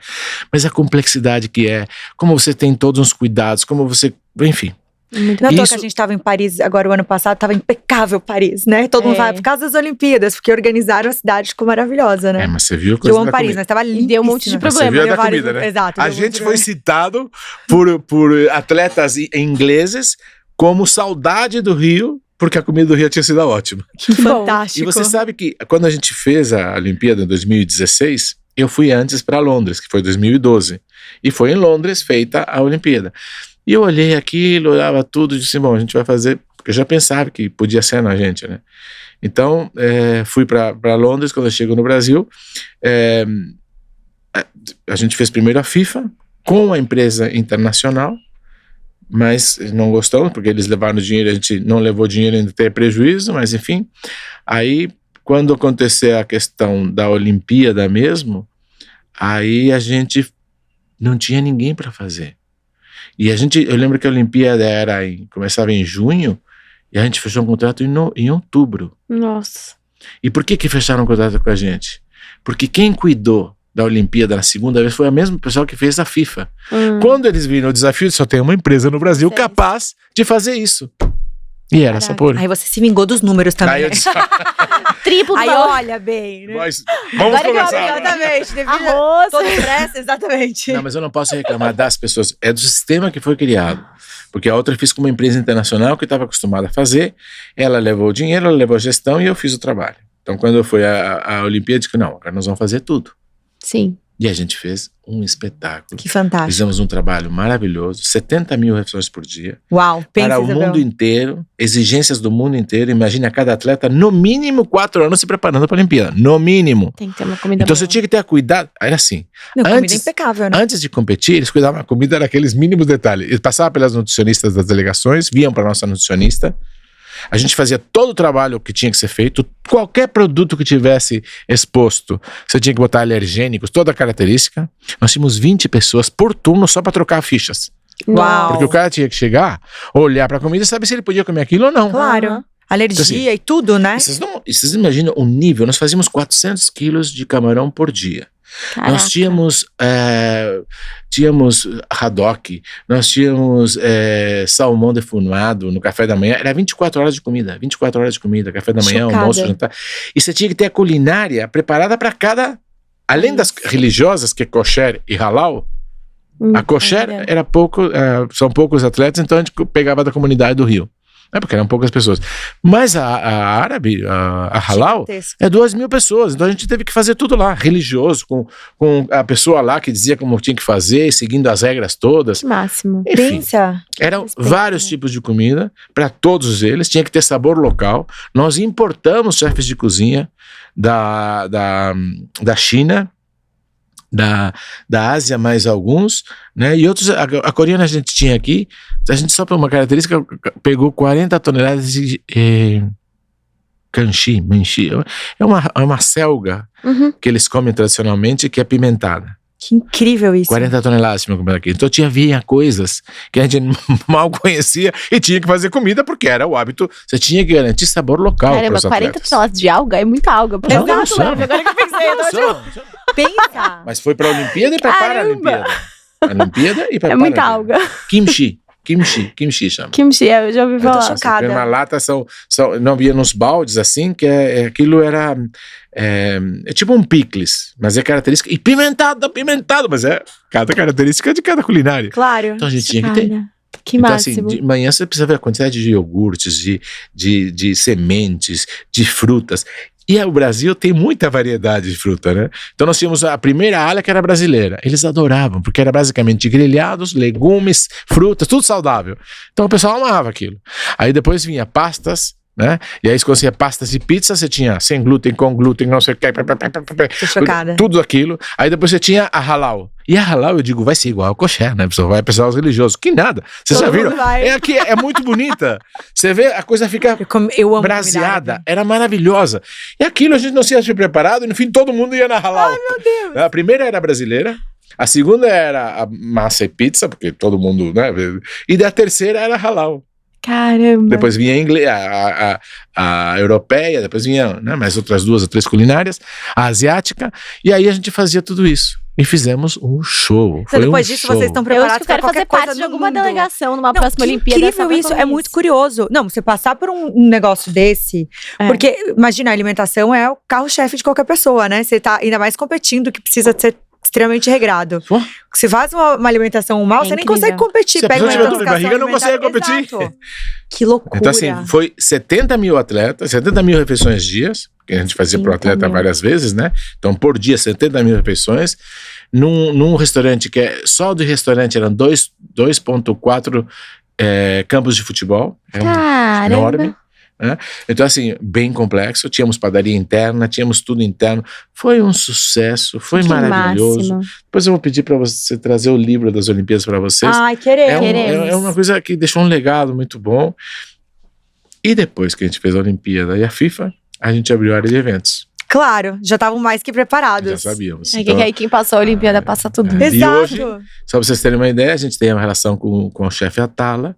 Mas a complexidade que é, como você tem todos os cuidados, como você... Enfim. Não é à toa que a gente tava em Paris, agora o ano passado, tava impecável Paris, né? Todo mundo vai por causa das Olimpíadas, porque organizaram a cidade, ficou maravilhosa, né? Mas você viu a coisa eu amo Paris, mas tava lindo. Deu um monte de problema. Você viu a da comida, né? Exato. A gente foi citado por atletas ingleses como saudade do Rio, porque a comida do Rio tinha sido ótima. Que fantástico. E você sabe que quando a gente fez a Olimpíada em 2016, eu fui antes para Londres, que foi 2012. E foi em Londres feita a Olimpíada. E eu olhei aquilo, olhava tudo e disse, bom, a gente vai fazer... Porque eu já pensava que podia ser na gente, né? Então, fui para Londres, quando eu chego no Brasil. A gente fez primeiro a FIFA, com a empresa internacional, mas não gostamos, porque eles levaram dinheiro, a gente não levou dinheiro, ainda teve prejuízo, mas enfim. Aí, quando acontecer a questão da Olimpíada mesmo, aí a gente não tinha ninguém para fazer. E eu lembro que a Olimpíada começava em junho, e a gente fechou um contrato em outubro. Nossa. E por que fecharam um contrato com a gente? Porque quem cuidou da Olimpíada na segunda vez foi a mesma pessoa que fez a FIFA. Quando eles viram o desafio, só tem uma empresa no Brasil capaz de fazer isso. E era essa por. Aí você se vingou dos números também. Aí eu disse, triplo do Aí valor. olha bem, né? Mas vamos começar. Exatamente. Arroz. Todo estresse, exatamente. Não, mas eu não posso reclamar das pessoas. É do sistema que foi criado. Porque a outra eu fiz com uma empresa internacional que estava acostumada a fazer. Ela levou o dinheiro, ela levou a gestão e eu fiz o trabalho. Então, quando eu fui à Olimpíada, eu disse que não, agora nós vamos fazer tudo. Sim. E a gente fez um espetáculo. Que fantástico. Fizemos um trabalho maravilhoso, 70 mil refeições por dia. Uau, pensa, para o Isabel. mundo inteiro, exigências do mundo inteiro. Imagine a cada atleta, no mínimo 4 anos se preparando para a Olimpíada. No mínimo. Tem que ter uma comida Então boa. você tinha que ter cuidado. Era assim. Não, comida impecável, né? Antes de competir, eles cuidavam da comida, era aqueles mínimos detalhes. Eles passavam pelas nutricionistas das delegações, vinham para a nossa nutricionista. A gente fazia todo o trabalho que tinha que ser feito. Qualquer produto que tivesse exposto, você tinha que botar alergênicos, toda a característica. Nós tínhamos 20 pessoas por turno só para trocar fichas. Uau. Porque o cara tinha que chegar, olhar para a comida e saber se ele podia comer aquilo ou não. Claro. Alergia então, assim, e tudo, né? Vocês imaginam o nível, nós fazíamos 400 quilos de camarão por dia. Caraca. Nós tínhamos haddock, nós tínhamos salmão defumado no café da manhã, era 24 horas de comida, café da manhã, Chocada. almoço, jantar. E você tinha que ter a culinária preparada para além das religiosas, que é kosher e halal, a kosher era são poucos atletas, então a gente pegava da comunidade do Rio. Porque eram poucas pessoas. Mas a árabe, a halal, é 2.000 pessoas. Então a gente teve que fazer tudo lá, religioso, com a pessoa lá que dizia como tinha que fazer, seguindo as regras todas. Que máximo. Enfim, Pensa. eram vários tipos de comida para todos eles, tinha que ter sabor local. Nós importamos chefes de cozinha da China, da Ásia, mais alguns, né? E outros, a coreana a gente tinha aqui, a gente só por uma característica pegou 40 toneladas de manchi, é uma selga que eles comem tradicionalmente, que é pimentada. Que incrível isso. 40 toneladas tinha comer aqui. Então vinha coisas que a gente mal conhecia e tinha que fazer comida porque era o hábito. Você tinha que garantir sabor local. Caramba, 40 toneladas de alga é muita alga. Exato, agora que eu pensei. Pensa. Mas foi para a Olimpíada e para a Paralimpíada. Olimpíada e para É muita alga. Kimchi chama. Kimchi, eu já ouvi Eu tô falar. chocada. Uma lata não havia nos baldes assim, que aquilo era é tipo um picles, mas é característica, e pimentado, mas é cada característica de cada culinária. Claro. Então a gente tinha que ter. Que então, máximo. assim, de manhã você precisa ver a quantidade de iogurtes, de sementes, de frutas. E o Brasil tem muita variedade de fruta, né? Então nós tínhamos a primeira ala que era brasileira. Eles adoravam, porque era basicamente grelhados, legumes, frutas, tudo saudável. Então o pessoal amava aquilo. Aí depois vinha pastas, né? E aí quando você tinha pastas de pizza, você tinha sem glúten, com glúten, não sei o que. Tô chocada. Tudo aquilo. Aí depois você tinha a halal. E a halal, eu digo, vai ser igual ao kosher, né? Vai pensar os religiosos. Que nada. Vocês já viram? Aqui é muito bonita. Você vê, a coisa fica eu amo braseada. Era maravilhosa. E aquilo a gente não tinha se preparado e no fim todo mundo ia na halal. Ai, meu Deus. A primeira era brasileira. A segunda era a massa e pizza, porque todo mundo, né? E a terceira era halal. Caramba. Depois vinha a europeia, depois vinha, né, mais outras 2 ou 3 culinárias, a asiática, e aí a gente fazia tudo isso. E fizemos um show. Então, depois disso, vocês estão preparados para qualquer coisa parte de alguma mundo. delegação numa próxima Olimpíada. Incrível isso, é muito curioso. Não, você passar por um negócio desse, porque imagina, a alimentação é o carro-chefe de qualquer pessoa, né? Você tá ainda mais competindo, que precisa ser extremamente regrado. Se faz uma alimentação mal, você nem consegue competir. Se pega a pessoa tiver dor de barriga, não consegue competir. Exato. Que loucura. Então assim, foi 70 mil atletas, 70 mil refeições dias, que a gente fazia pro atleta várias vezes, né? Então por dia 70 mil refeições, num restaurante que só do restaurante eram 2,4 campos de futebol. Caramba. Enorme. Né? Então assim, bem complexo, tínhamos padaria interna, tínhamos tudo interno, foi um sucesso, foi maravilhoso. Máximo. Depois eu vou pedir para você trazer o livro das Olimpíadas para vocês. Ai, queremos. É uma coisa que deixou um legado muito bom. E depois que a gente fez a Olimpíada e a FIFA, a gente abriu a área de eventos. Claro, já estavam mais que preparados. Já sabíamos. Então, aí quem passou a Olimpíada passa tudo. Exato. E hoje, só para vocês terem uma ideia, a gente tem uma relação com o chefe Atala,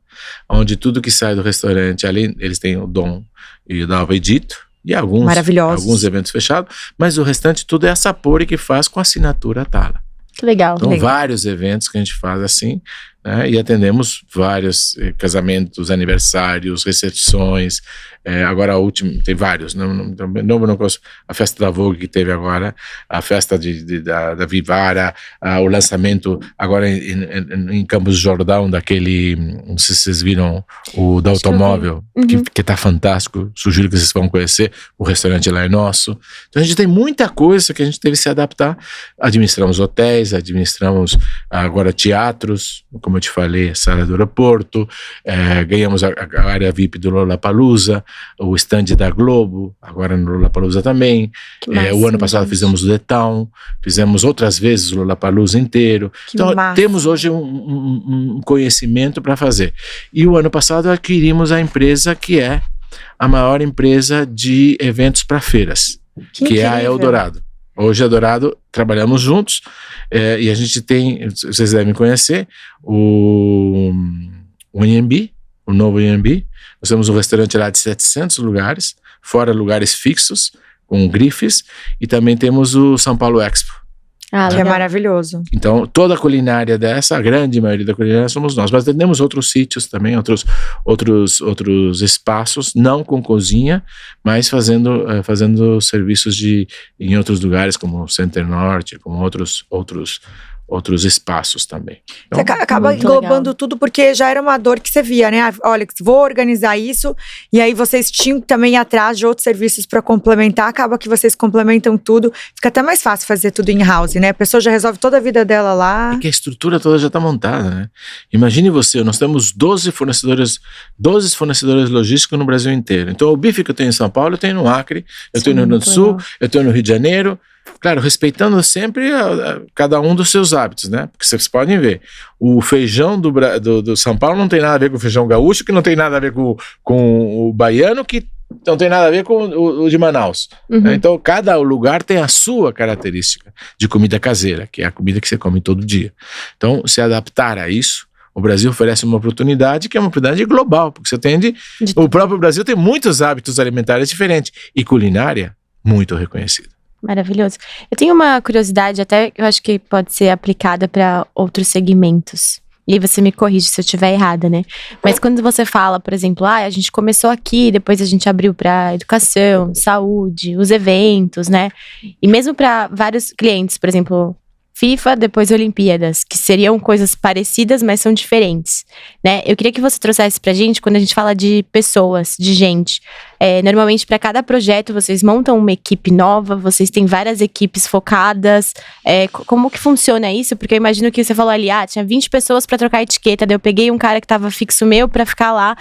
onde tudo que sai do restaurante, ali eles têm o Dom e o Dalva Edito, e alguns eventos fechados, mas o restante tudo é a Sapori que faz com assinatura Atala. Que legal. Então, vários eventos que a gente faz assim, né, e atendemos vários casamentos, aniversários, recepções. Agora a última, tem vários, não conheço, a festa da Vogue que teve agora, a festa da Vivara, o lançamento agora em Campos do Jordão daquele, não sei se vocês viram, o da automóvel, que tá fantástico, sugiro que vocês vão conhecer, o restaurante lá é nosso. Então a gente tem muita coisa que a gente teve que se adaptar. Administramos hotéis, administramos agora teatros, como eu te falei, a sala do aeroporto, ganhamos a área VIP do Lollapalooza, o stand da Globo, agora no Lollapalooza também. O ano passado fizemos o The Town, fizemos outras vezes o Lollapalooza inteiro. Então temos hoje um conhecimento para fazer. E o ano passado adquirimos a empresa que é a maior empresa de eventos para feiras, que é a Eldorado. Hoje a Eldorado trabalhamos juntos, e a gente tem, vocês devem conhecer, o NMB, o o novo Anhembi. Nós temos um restaurante lá de 700 lugares, fora lugares fixos, com grifes, e também temos o São Paulo Expo. Que é maravilhoso. Então, toda a culinária dessa, a grande maioria da culinária somos nós. Mas temos outros sítios também, outros espaços, não com cozinha, mas fazendo serviços em outros lugares, como o Center Norte, como outros espaços também. Então, você acaba englobando tudo, porque já era uma dor que você via, né? Olha, vou organizar isso, e aí vocês tinham também atrás de outros serviços para complementar, acaba que vocês complementam tudo, fica até mais fácil fazer tudo in-house, né? A pessoa já resolve toda a vida dela lá. É que a estrutura toda já está montada, né? Imagine você, nós temos 12 fornecedores logísticos no Brasil inteiro. Então, o bife que eu tenho em São Paulo, eu tenho no Acre, eu tenho no Rio Grande do Sul, eu tenho no Rio de Janeiro. Claro, respeitando sempre cada um dos seus hábitos, né? Porque vocês podem ver, o feijão do São Paulo não tem nada a ver com o feijão gaúcho, que não tem nada a ver com o baiano, que não tem nada a ver com o de Manaus. Né? Então, cada lugar tem a sua característica de comida caseira, que é a comida que você come todo dia. Então, se adaptar a isso, o Brasil oferece uma oportunidade que é uma oportunidade global, porque você atende... O próprio Brasil tem muitos hábitos alimentares diferentes e culinária muito reconhecida. Maravilhoso. Eu tenho uma curiosidade, até eu acho que pode ser aplicada para outros segmentos. E aí você me corrige se eu estiver errada, né? Mas quando você fala, por exemplo, a gente começou aqui, depois a gente abriu para educação, saúde, os eventos, né? E mesmo para vários clientes, por exemplo, FIFA, depois Olimpíadas, que seriam coisas parecidas, mas são diferentes, né? Eu queria que você trouxesse pra gente, quando a gente fala de pessoas, de gente, normalmente para cada projeto vocês montam uma equipe nova, vocês têm várias equipes focadas, como que funciona isso? Porque eu imagino que você falou ali, tinha 20 pessoas para trocar etiqueta, daí eu peguei um cara que tava fixo meu para ficar lá.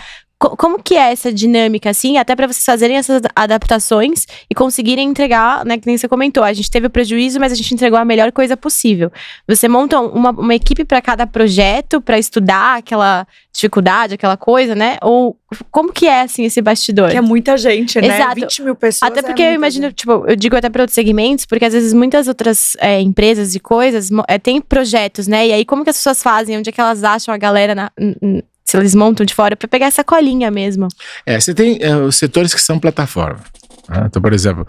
Como que é essa dinâmica, assim, até para vocês fazerem essas adaptações e conseguirem entregar, né, que nem você comentou, a gente teve o prejuízo, mas a gente entregou a melhor coisa possível. Você monta uma equipe para cada projeto, para estudar aquela dificuldade, aquela coisa, né? Ou como que é, assim, esse bastidor? Que é muita gente, né? Exato. 20 mil pessoas. Até porque eu imagino, tipo, eu digo até para outros segmentos, porque às vezes muitas outras empresas e coisas têm projetos, né? E aí como que as pessoas fazem? Onde é que elas acham a galera se eles montam de fora, para pegar essa colinha mesmo? Você tem os setores que são plataforma. Então, por exemplo,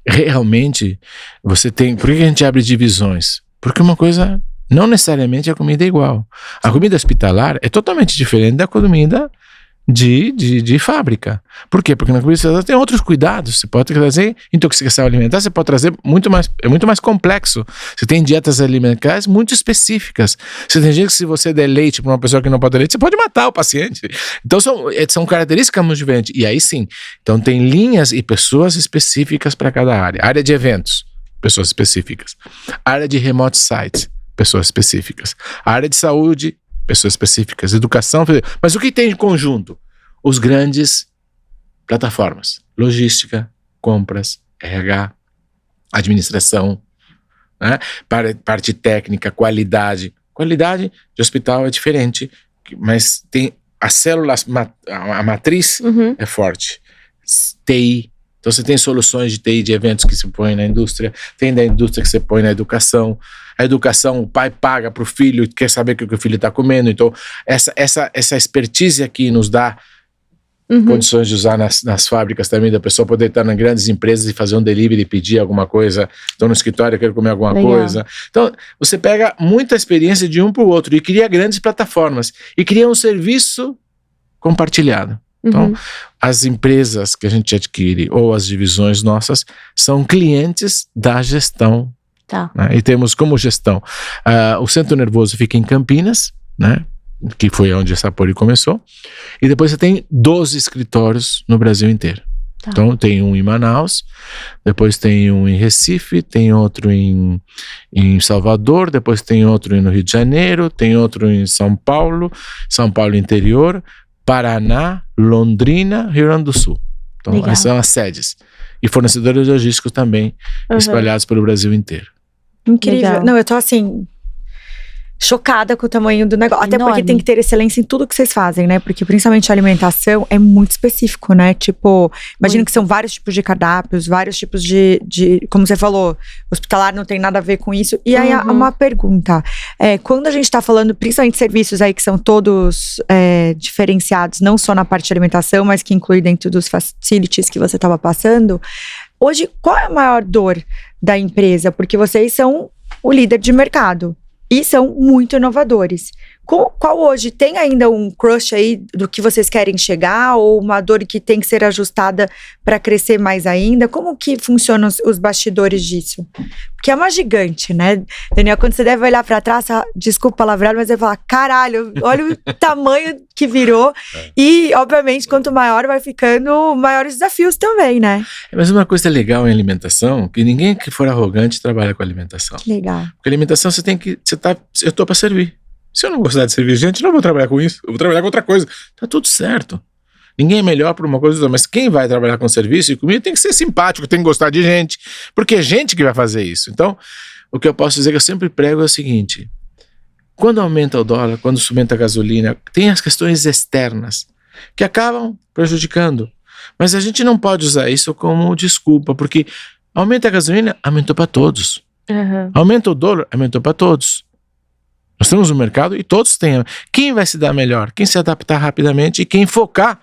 realmente você tem... Por que a gente abre divisões? Porque uma coisa, não necessariamente a comida é igual. A comida hospitalar é totalmente diferente da comida de fábrica. Por quê? Porque na comida hospitalar tem outros cuidados. Você pode trazer intoxicação alimentar, você pode trazer é muito mais complexo. Você tem dietas alimentares muito específicas. Você tem gente que, se você der leite para uma pessoa que não pode dar leite, você pode matar o paciente. Então são características muito diferentes. E aí sim, então tem linhas e pessoas específicas para cada área. Área de eventos, pessoas específicas. Área de remote sites, pessoas específicas. Área de saúde, pessoas específicas, educação, mas o que tem em conjunto? Os grandes plataformas, logística, compras, RH, administração, né? Parte técnica, qualidade. Qualidade de hospital é diferente, mas tem as células, a matriz é forte. TI. Então você tem soluções de TI, de eventos que se põem na indústria, tem da indústria que você põe na educação. A educação, o pai paga para o filho, quer saber o que o filho está comendo. Então essa expertise aqui nos dá condições de usar nas fábricas também, da pessoa poder estar em grandes empresas e fazer um delivery e pedir alguma coisa. Estou no escritório, quero comer alguma coisa. Então você pega muita experiência de um para o outro e cria grandes plataformas e cria um serviço compartilhado. Então, as empresas que a gente adquire ou as divisões nossas são clientes da gestão. Né? E temos como gestão, o Centro Nervoso fica em Campinas, né? Que foi onde a Sapori começou, e depois você tem 12 escritórios no Brasil inteiro. Então tem um em Manaus, depois tem um em Recife, tem outro em Salvador, depois tem outro no Rio de Janeiro, tem outro em São Paulo interior, Paraná, Londrina, Rio Grande do Sul. Então essas são as sedes. E fornecedores logísticos também, espalhados pelo Brasil inteiro. Incrível. Legal. Não, eu tô assim, chocada com o tamanho do negócio. Até porque tem que ter excelência em tudo que vocês fazem, né? Porque principalmente a alimentação é muito específico, né? Tipo, imagino que são vários tipos de cardápios, vários tipos de como você falou, hospitalar não tem nada a ver com isso. E aí, uma pergunta. quando a gente está falando, principalmente serviços aí que são todos diferenciados, não só na parte de alimentação, mas que inclui dentro dos facilities que você estava passando, hoje, qual é a maior dor da empresa? Porque vocês são o líder de mercado e são muito inovadores. Qual hoje tem ainda um crush aí do que vocês querem chegar ou uma dor que tem que ser ajustada para crescer mais ainda? Como que funcionam os bastidores disso? Porque é uma gigante, né? Daniel, quando você deve olhar para trás, desculpa o palavreado, mas você vai falar, caralho, olha o tamanho que virou. E, obviamente, quanto maior vai ficando, maiores desafios também, né? Mas uma coisa legal em alimentação, que ninguém que for arrogante trabalha com alimentação. Que legal. Porque alimentação eu tô para servir. Se eu não gostar de servir gente, eu não vou trabalhar com isso. Eu vou trabalhar com outra coisa. Tá tudo certo. Ninguém é melhor por uma coisa ou outra. Mas quem vai trabalhar com serviço e comida tem que ser simpático, tem que gostar de gente. Porque é gente que vai fazer isso. Então, o que eu posso dizer que eu sempre prego é o seguinte. Quando aumenta o dólar, quando aumenta a gasolina, tem as questões externas que acabam prejudicando. Mas a gente não pode usar isso como desculpa. Porque aumenta a gasolina, aumentou para todos. Aumenta o dólar, aumentou para todos. Nós temos um mercado e todos têm. Quem vai se dar melhor? Quem se adaptar rapidamente e quem focar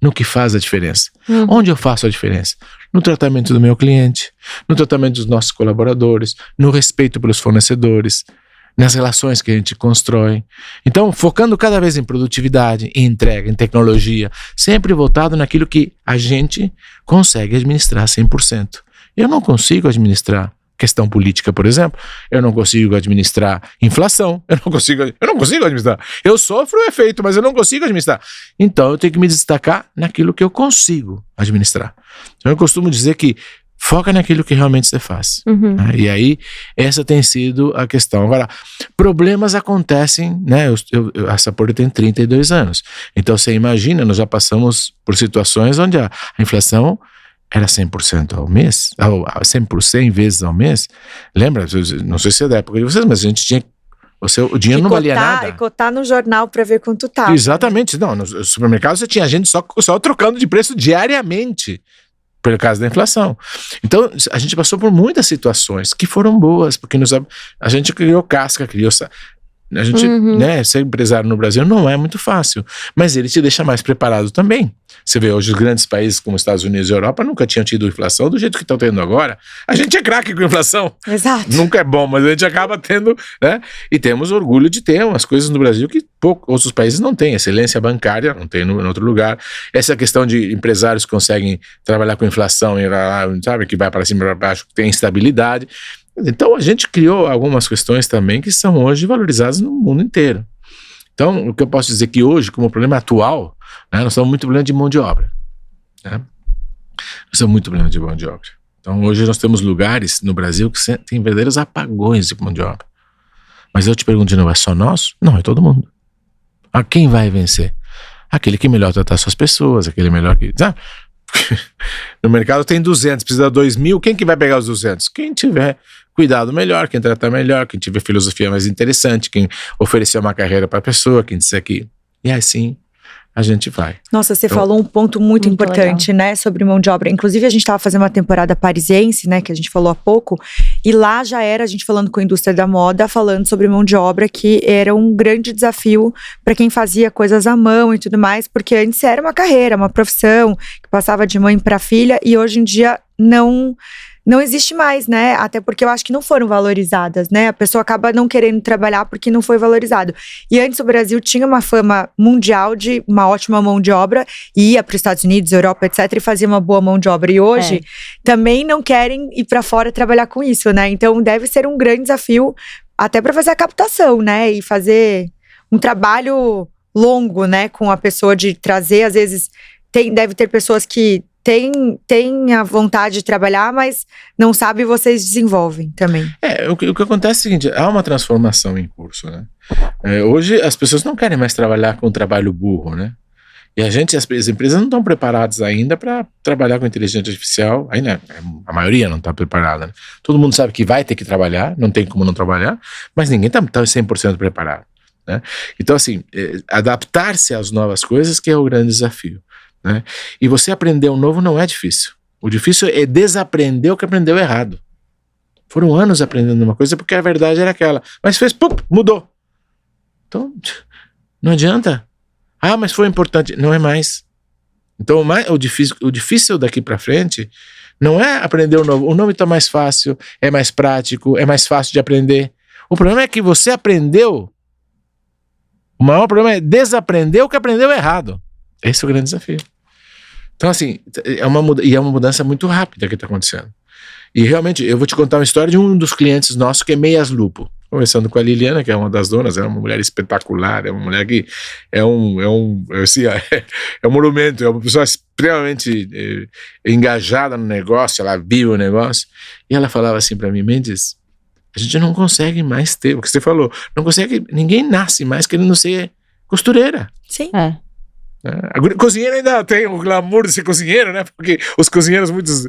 no que faz a diferença. Onde eu faço a diferença? No tratamento do meu cliente, no tratamento dos nossos colaboradores, no respeito pelos fornecedores, nas relações que a gente constrói. Então, focando cada vez em produtividade, em entrega, em tecnologia, sempre voltado naquilo que a gente consegue administrar 100%. Eu não consigo administrar questão política, por exemplo, eu não consigo administrar inflação, eu não consigo administrar. Eu sofro o efeito, mas eu não consigo administrar. Então eu tenho que me destacar naquilo que eu consigo administrar. Então eu costumo dizer que foca naquilo que realmente você faz. E aí, essa tem sido a questão. Agora, problemas acontecem, né? A Sapporo tem 32 anos. Então você imagina, nós já passamos por situações onde a inflação era 100% ao mês, 100 vezes ao mês. Lembra? Não sei se é da época de vocês, mas a gente tinha... O dinheiro não valia nada. E cotar no jornal para ver quanto tá. Exatamente. Não, no supermercado você tinha gente só trocando de preço diariamente por causa da inflação. Então, a gente passou por muitas situações que foram boas, porque a gente criou casca, a gente, né, ser empresário no Brasil não é muito fácil, mas ele te deixa mais preparado também. Você vê hoje os grandes países como Estados Unidos e Europa nunca tinham tido inflação do jeito que estão tendo agora. A gente é craque com inflação. Exato. Nunca é bom, mas a gente acaba tendo, né? E temos orgulho de ter umas coisas no Brasil que outros países não têm. Excelência bancária não tem em outro lugar. Essa questão de empresários que conseguem trabalhar com inflação, sabe, que vai para cima e para baixo, que tem estabilidade. Então a gente criou algumas questões também que são hoje valorizadas no mundo inteiro. Então o que eu posso dizer que hoje, como problema atual, né, nós temos muito problema de mão de obra, né? Nós temos muito problema de mão de obra. Então hoje nós temos lugares no Brasil que tem verdadeiros apagões de mão de obra. Mas eu te pergunto de novo, é só nós? Não, é todo mundo. A quem vai vencer? Aquele que melhor tratar suas pessoas, aquele melhor que... Sabe? No mercado tem 200, precisa de 2.000, quem que vai pegar os 200? Quem tiver cuidado melhor, quem tratar melhor, quem tiver filosofia mais interessante, quem oferecer uma carreira para a pessoa, quem disser que... E assim a gente vai. Nossa, você falou um ponto muito importante, legal, né, sobre mão de obra. Inclusive a gente estava fazendo uma temporada parisiense, né, que a gente falou há pouco, e lá já era a gente falando com a indústria da moda, falando sobre mão de obra, que era um grande desafio para quem fazia coisas à mão e tudo mais, porque antes era uma carreira, uma profissão que passava de mãe para filha, e hoje em dia não existe mais, né? Até porque eu acho que não foram valorizadas, né? A pessoa acaba não querendo trabalhar porque não foi valorizado. E antes o Brasil tinha uma fama mundial de uma ótima mão de obra, e ia para os Estados Unidos, Europa, etc, e fazia uma boa mão de obra. E hoje também não querem ir para fora trabalhar com isso, né? Então deve ser um grande desafio até para fazer a captação, né? E fazer um trabalho longo, né? Com a pessoa de trazer, às vezes deve ter pessoas que tem a vontade de trabalhar, mas não sabe, vocês desenvolvem também. O que acontece é o seguinte, há uma transformação em curso, né? Hoje as pessoas não querem mais trabalhar com trabalho burro, né? E as empresas não estão preparadas ainda para trabalhar com inteligência artificial, ainda a maioria não está preparada, né? Todo mundo sabe que vai ter que trabalhar, não tem como não trabalhar, mas ninguém está 100% preparado, né? Então assim, adaptar-se às novas coisas que é o grande desafio, né? E você aprender o novo não é difícil. O difícil é desaprender o que aprendeu errado. Foram anos aprendendo uma coisa porque a verdade era aquela. Mas fez, pum, mudou. Então, não adianta. Ah, mas foi importante. Não é mais. Então, o difícil daqui para frente não é aprender o novo. O nome está mais fácil, é mais prático, é mais fácil de aprender. O problema é que você aprendeu. O maior problema é desaprender o que aprendeu errado. Esse é o grande desafio. Então, assim, é uma mudança muito rápida que está acontecendo. E realmente, eu vou te contar uma história de um dos clientes nossos que é Meias Lupo. Conversando com a Liliana, que é uma das donas, é uma mulher espetacular, é uma mulher que é um monumento, é uma pessoa extremamente engajada no negócio, ela vive o negócio. E ela falava assim para mim, Mendes, a gente não consegue mais ter, o que você falou, não consegue, ninguém nasce mais querendo ser costureira. Sim. A cozinheira ainda tem o glamour de ser cozinheiro, né? Porque os cozinheiros muitos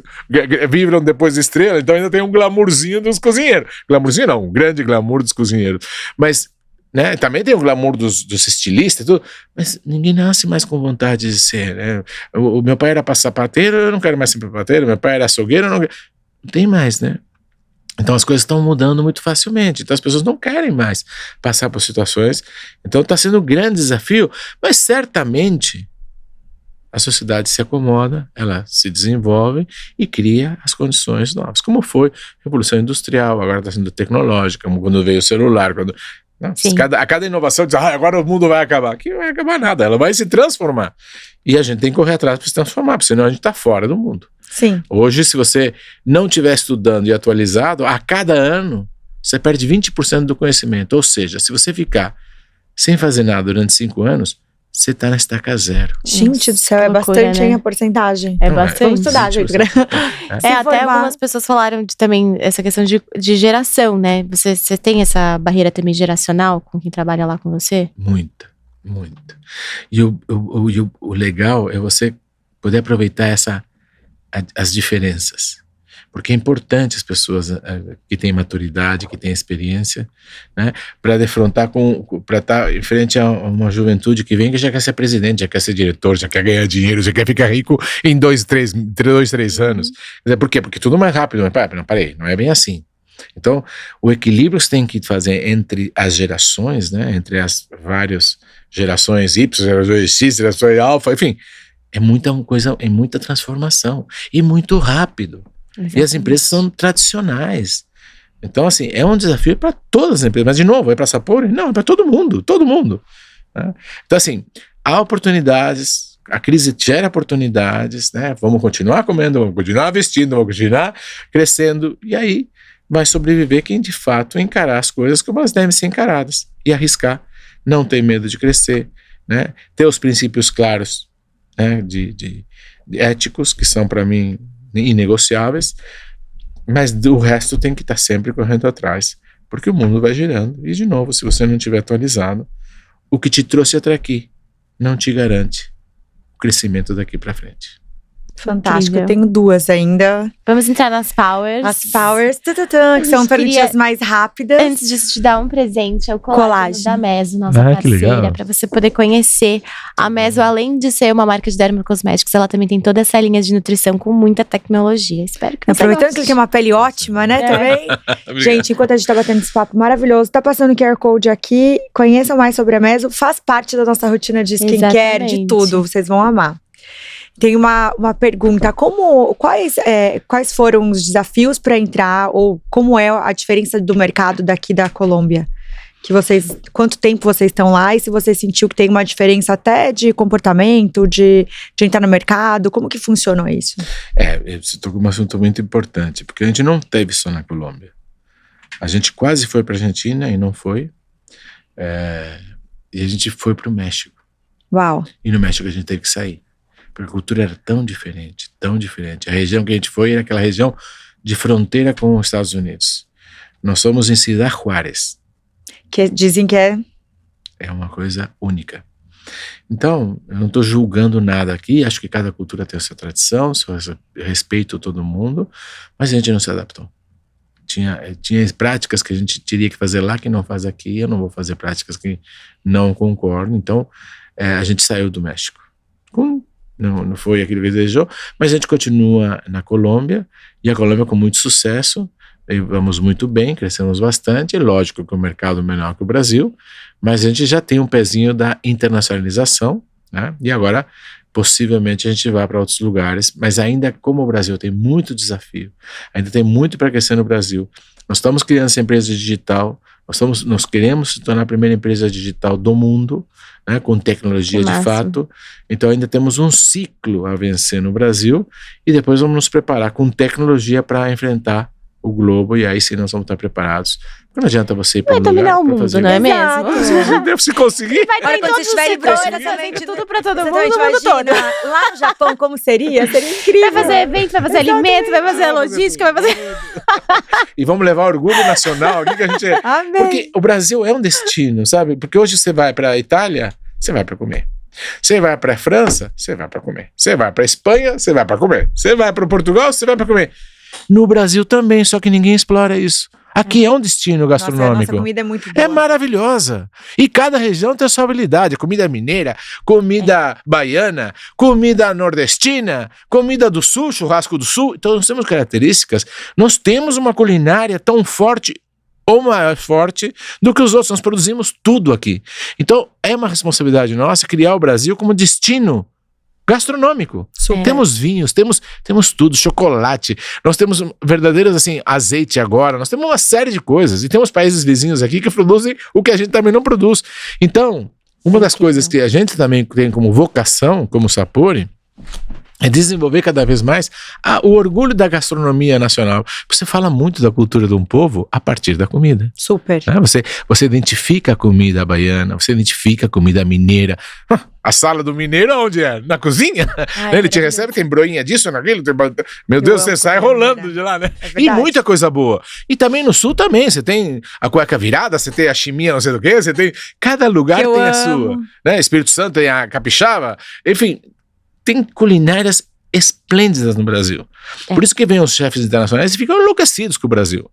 vibram depois de estrela, então ainda tem um glamourzinho dos cozinheiros. Glamourzinho não, um grande glamour dos cozinheiros. Mas, né, também tem o glamour dos estilistas e tudo, mas ninguém nasce mais com vontade de ser, né? O meu pai era sapateiro, eu não quero mais ser sapateiro, meu pai era açougueiro, não tem mais, né? Então as coisas estão mudando muito facilmente, então as pessoas não querem mais passar por situações, então está sendo um grande desafio, mas certamente a sociedade se acomoda, ela se desenvolve e cria as condições novas, como foi a Revolução Industrial, agora está sendo tecnológica, como quando veio o celular, a cada inovação diz, agora o mundo vai acabar, aqui não vai acabar nada, ela vai se transformar, e a gente tem que correr atrás para se transformar, porque senão a gente está fora do mundo. Sim. Hoje, se você não estiver estudando e atualizado, a cada ano você perde 20% do conhecimento. Ou seja, se você ficar sem fazer nada durante 5 anos, você está na estaca zero. Gente do céu, é loucura, bastante, né? hein, a porcentagem. É bastante. Vamos estudar, gente. Até algumas pessoas falaram de também essa questão de geração, né? Você tem essa barreira também geracional com quem trabalha lá com você? Muita. E o legal é você poder aproveitar as diferenças, porque é importante as pessoas que têm maturidade, que têm experiência, né, para defrontar para estar em frente a uma juventude que vem que já quer ser presidente, já quer ser diretor, já quer ganhar dinheiro, já quer ficar rico em 2, 3 anos. Por quê? Porque tudo mais rápido, mas não, parei, não é bem assim. Então, o equilíbrio que você tem que fazer entre as gerações, né, entre as várias gerações Y, gerações X, gerações alfa, enfim, é muita coisa, é muita transformação e muito rápido. Exatamente. E as empresas são tradicionais. Então, assim, é um desafio para todas as empresas. Mas, de novo, é para a Sapori? Não, é para todo mundo. Né? Então, assim, há oportunidades, a crise gera oportunidades, né? Vamos continuar comendo, vamos continuar vestindo, vamos continuar crescendo. E aí vai sobreviver quem, de fato, encarar as coisas como elas devem ser encaradas. E arriscar, não ter medo de crescer, né? Ter os princípios claros, né, de éticos, que são para mim inegociáveis, mas o resto tem que estar sempre correndo atrás, porque o mundo vai girando, e de novo, se você não estiver atualizado, o que te trouxe até aqui não te garante o crescimento daqui para frente. Fantástico, eu tenho 2 ainda. Vamos entrar nas Powers. As Powers, que são perguntinhas mais rápidas. Antes disso, te dar um presente, é o colágeno da Meso, nossa parceira, para você poder conhecer. A Meso, além de ser uma marca de dermocosméticos, ela também tem toda essa linha de nutrição com muita tecnologia. Espero que você aproveitando que ele tem uma pele ótima, né, também. Gente, enquanto a gente tá batendo esse papo maravilhoso, tá passando o QR Code aqui, conheçam mais sobre a Meso, faz parte da nossa rotina de skincare, de tudo, vocês vão amar. Tem uma pergunta, quais foram os desafios para entrar, ou como é a diferença do mercado daqui da Colômbia? Quanto tempo vocês estão lá, e se você sentiu que tem uma diferença até de comportamento, de entrar no mercado, como que funcionou isso? Você tocou um assunto muito importante, porque a gente não teve só na Colômbia. A gente quase foi para a Argentina e não foi, e a gente foi para o México. Uau! E no México a gente teve que sair. Porque a cultura era tão diferente. A região que a gente foi era aquela região de fronteira com os Estados Unidos. Nós somos em Ciudad Juárez. Que dizem que é uma coisa única. Então, eu não estou julgando nada aqui, acho que cada cultura tem a sua tradição, eu respeito todo mundo, mas a gente não se adaptou. Tinha práticas que a gente teria que fazer lá que não faz aqui, eu não vou fazer práticas que não concordo, então a gente saiu do México. Não foi aquilo que desejou, mas a gente continua na Colômbia, e a Colômbia com muito sucesso, e vamos muito bem, crescemos bastante. É lógico que o mercado é menor que o Brasil, mas a gente já tem um pezinho da internacionalização, né? E agora, possivelmente, a gente vai para outros lugares, mas ainda como o Brasil tem muito desafio, ainda tem muito para crescer no Brasil. Nós estamos criando essa empresa digital, nós queremos se tornar a primeira empresa digital do mundo, né, com tecnologia de fato. Então ainda temos um ciclo a vencer no Brasil e depois vamos nos preparar com tecnologia para enfrentar o globo, e aí sim nós vamos estar preparados. Porque não adianta você ir para um lugar dominar o mundo, não é mesmo? Deve se conseguir. Vai ter em todos os setores, tudo para todo mundo, no mundo todo. Lá no Japão, como seria? Seria incrível. Vai fazer evento, vai fazer alimento, vai fazer logística, vai fazer... E vamos levar orgulho nacional aqui que a gente... Amém. Porque o Brasil é um destino, sabe? Porque hoje você vai para a Itália, você vai para comer. Você vai para a França, você vai para comer. Você vai para a Espanha, você vai para comer. Você vai para Portugal, você vai para comer. No Brasil também, só que ninguém explora isso. Aqui é um destino gastronômico. Nossa, a comida é muito boa. É maravilhosa. E cada região tem a sua habilidade. Comida mineira, comida baiana, comida nordestina, comida do sul, churrasco do sul. Então nós temos características. Nós temos uma culinária tão forte ou mais forte do que os outros. Nós produzimos tudo aqui. Então é uma responsabilidade nossa criar o Brasil como destino gastronômico. Temos vinhos, temos tudo, chocolate, nós temos verdadeiros, assim, azeite agora, nós temos uma série de coisas, e temos países vizinhos aqui que produzem o que a gente também não produz. Então, uma das coisas que a gente também tem como vocação, como Sapori, é desenvolver cada vez mais o orgulho da gastronomia nacional. Você fala muito da cultura de um povo a partir da comida. Super. Né? Você identifica a comida baiana, você identifica a comida mineira. A sala do mineiro onde é? Na cozinha? Ele te recebe, tem broinha disso, naquilo. Meu Deus, você sai rolando de lá, né? E muita coisa boa. E também no sul também, você tem a cueca virada, você tem a chiminha, não sei do que, você tem... Cada lugar tem a sua. Né? Espírito Santo tem a capixaba. Enfim... Tem culinárias esplêndidas no Brasil. Por isso que vem os chefes internacionais e ficam enlouquecidos com o Brasil.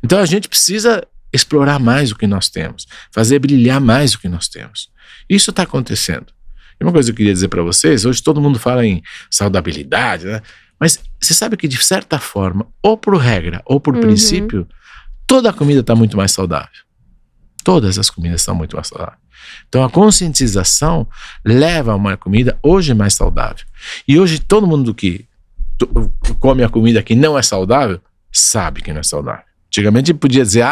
Então a gente precisa explorar mais o que nós temos, fazer brilhar mais o que nós temos. Isso está acontecendo. E uma coisa que eu queria dizer para vocês, hoje todo mundo fala em saudabilidade, né? Mas você sabe que de certa forma, ou por regra ou por princípio, toda a comida está muito mais saudável. Todas as comidas estão muito mais saudáveis. Então a conscientização leva a uma comida hoje mais saudável. E hoje todo mundo que come a comida que não é saudável, sabe que não é saudável. Antigamente podia dizer,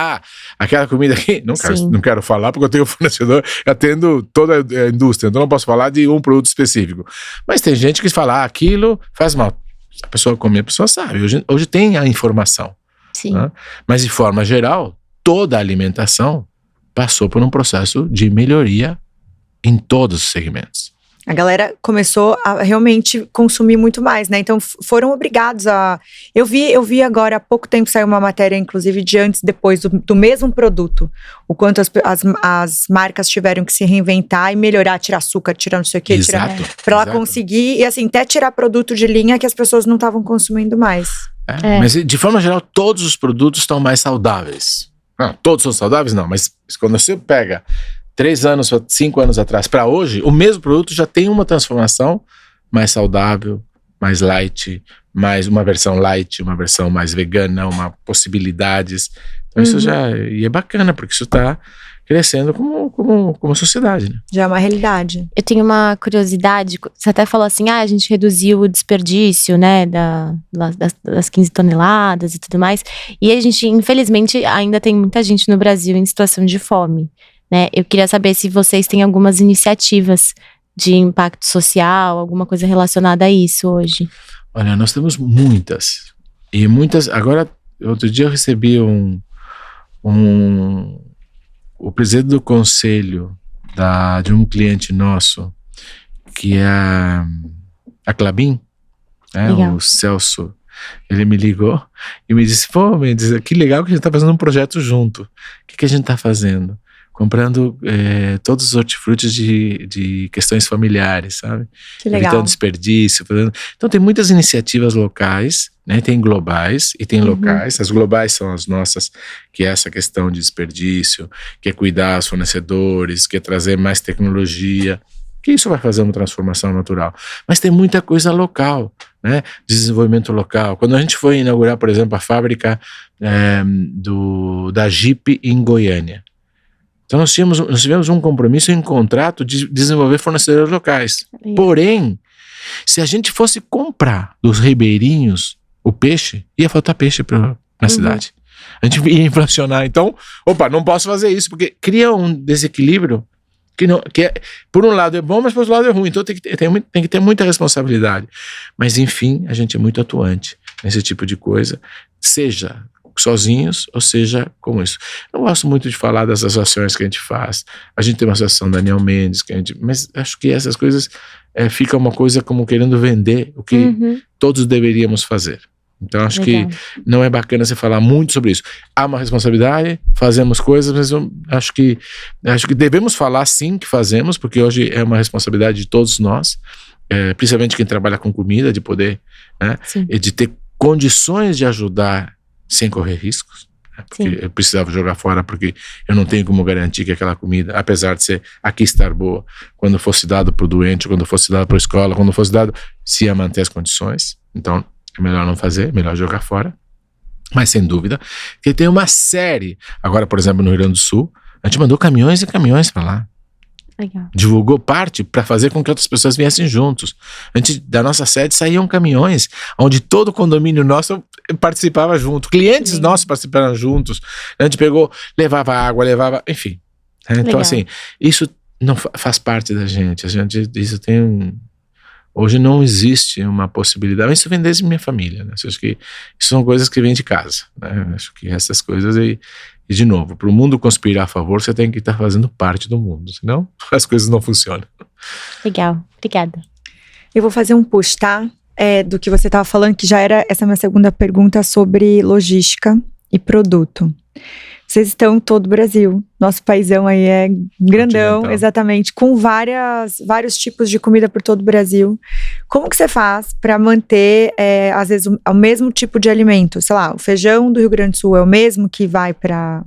aquela comida aqui, não quero falar porque eu tenho fornecedor, eu atendo toda a indústria, então não posso falar de um produto específico. Mas tem gente que fala, aquilo faz mal. A pessoa come, a pessoa sabe. Hoje tem a informação. Sim. Né? Mas de forma geral, toda a alimentação passou por um processo de melhoria em todos os segmentos. A galera começou a realmente consumir muito mais, né? Então foram obrigados a... Eu vi agora, há pouco tempo saiu uma matéria, inclusive, de antes e depois do mesmo produto. O quanto as marcas tiveram que se reinventar e melhorar, tirar açúcar, tirar não sei o quê. Pra ela conseguir, e assim, até tirar produto de linha que as pessoas não estavam consumindo mais. Mas de forma geral, todos os produtos estão mais saudáveis. Não, todos são saudáveis, não, mas quando você pega 3 anos, 5 anos atrás para hoje, o mesmo produto já tem uma transformação mais saudável, mais light, mais uma versão light, uma versão mais vegana, possibilidades. Então isso já e é bacana, porque isso está crescendo como sociedade, né? Já é uma realidade. Eu tenho uma curiosidade, você até falou assim, a gente reduziu o desperdício, né, das 15 toneladas e tudo mais, e a gente, infelizmente, ainda tem muita gente no Brasil em situação de fome, né? Eu queria saber se vocês têm algumas iniciativas de impacto social, alguma coisa relacionada a isso hoje. Olha, nós temos muitas, e muitas, agora, outro dia eu recebi o presidente do conselho de um cliente nosso, que é a Klabin, né, o Celso, ele me ligou e me disse, Mendes, que legal que a gente está fazendo um projeto junto. O que a gente está fazendo? Comprando todos os hortifrutis de questões familiares, sabe? Que legal. Evitando desperdício. Então tem muitas iniciativas locais, né? Tem globais e tem locais. As globais são as nossas, que é essa questão de desperdício, que é cuidar dos fornecedores, que é trazer mais tecnologia, que isso vai fazer uma transformação natural. Mas tem muita coisa local, né? Desenvolvimento local. Quando a gente foi inaugurar, por exemplo, a fábrica da Jeep em Goiânia, então nós tivemos um compromisso em contrato de desenvolver fornecedores locais. Porém, se a gente fosse comprar dos ribeirinhos o peixe, ia faltar peixe na cidade. A gente ia inflacionar. Então, não posso fazer isso, porque cria um desequilíbrio que por um lado é bom, mas por outro lado é ruim. Então tem que ter muita responsabilidade. Mas enfim, a gente é muito atuante nesse tipo de coisa, seja sozinhos, ou seja, como isso. Não gosto muito de falar das associações que a gente faz. A gente tem uma associação Daniel Mendes, mas acho que essas coisas fica uma coisa como querendo vender o que todos deveríamos fazer. Então acho que não é bacana você falar muito sobre isso. Há uma responsabilidade, fazemos coisas, mas eu acho que devemos falar sim que fazemos, porque hoje é uma responsabilidade de todos nós, principalmente quem trabalha com comida, de poder, né, e de ter condições de ajudar sem correr riscos, né, porque eu precisava jogar fora porque eu não tenho como garantir que aquela comida, apesar de aqui estar boa, quando fosse dado para o doente, quando fosse dado para a escola, quando fosse dado, se ia manter as condições. Então é melhor não fazer, melhor jogar fora. Mas sem dúvida que tem uma série. Agora, por exemplo, no Rio Grande do Sul, a gente mandou caminhões e caminhões para lá. Legal. Divulgou parte para fazer com que outras pessoas viessem juntos. Da nossa sede saíam caminhões, onde todo o condomínio nosso participava junto. Clientes nossos participaram juntos. A gente levava água, enfim. Então, assim, isso não faz parte da gente. Isso tem hoje não existe uma possibilidade. Isso vem desde minha família, né? Acho que isso são coisas que vêm de casa, né? Acho que essas coisas e de novo, para o mundo conspirar a favor, você tem que estar fazendo parte do mundo, senão as coisas não funcionam. Legal, obrigada. Eu vou fazer um push, tá? Do que você estava falando, que já era essa minha segunda pergunta sobre logística e produto. Vocês estão em todo o Brasil. Nosso paizão aí é grandão, exatamente, com vários tipos de comida por todo o Brasil. Como que você faz para manter, às vezes, o mesmo tipo de alimento? Sei lá, o feijão do Rio Grande do Sul é o mesmo que vai para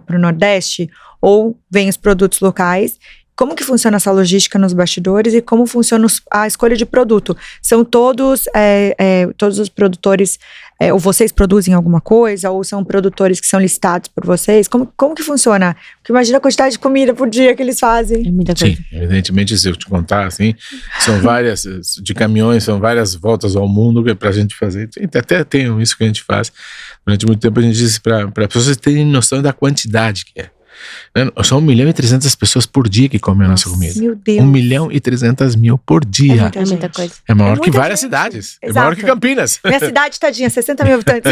o Nordeste? Ou vem os produtos locais? Como que funciona essa logística nos bastidores e como funciona a escolha de produto? São todos os produtores, ou vocês produzem alguma coisa, ou são produtores que são listados por vocês? Como que funciona? Porque imagina a quantidade de comida por dia que eles fazem. É muita coisa. Sim, evidentemente, se eu te contar, assim, são várias, de caminhões, são várias voltas ao mundo que é pra gente fazer. Até tem isso que a gente faz. Durante muito tempo a gente disse para pessoas terem noção da quantidade que é. São 1.300.000 pessoas por dia que comem a nossa comida. Meu Deus. 1.300.000 por dia. É muita coisa. É maior que várias cidades. Exato. É maior que Campinas. Minha cidade, tadinha, 60 mil habitantes.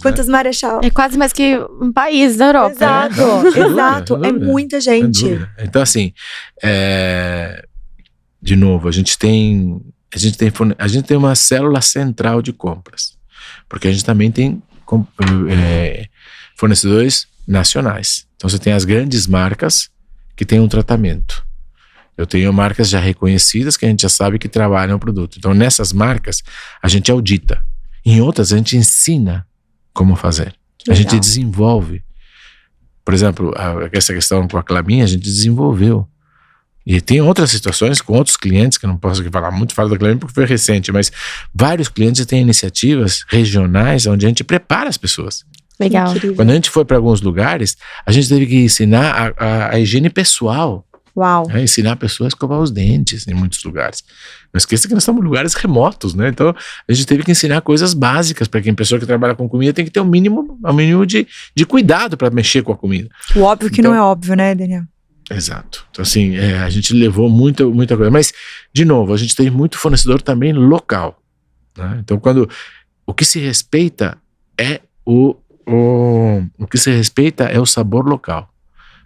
Quantas Marechal? É quase mais que um país da Europa. Exato, é muita gente. Então, assim, de novo, a gente tem uma célula central de compras, porque a gente também tem fornecedores nacionais. Então você tem as grandes marcas que têm um tratamento. Eu tenho marcas já reconhecidas que a gente já sabe que trabalham o produto. Então nessas marcas a gente audita. Em outras a gente ensina como fazer. A gente desenvolve. Por exemplo, essa questão com a Klabin a gente desenvolveu. E tem outras situações com outros clientes, que eu não posso aqui falar muito da Klabin porque foi recente, mas vários clientes têm iniciativas regionais onde a gente prepara as pessoas. Legal. Quando a gente foi para alguns lugares, a gente teve que ensinar a higiene pessoal. Uau. Ensinar a pessoa a escovar os dentes em muitos lugares. Não esqueça que nós estamos em lugares remotos, né? Então, a gente teve que ensinar coisas básicas para quem pessoa que trabalha com comida tem que ter um mínimo de cuidado para mexer com a comida. O óbvio que não é óbvio, né, Daniel? Exato. Então, assim, a gente levou muita coisa. Mas, de novo, a gente tem muito fornecedor também local, né? Então, o que se respeita é o que se respeita é o sabor local.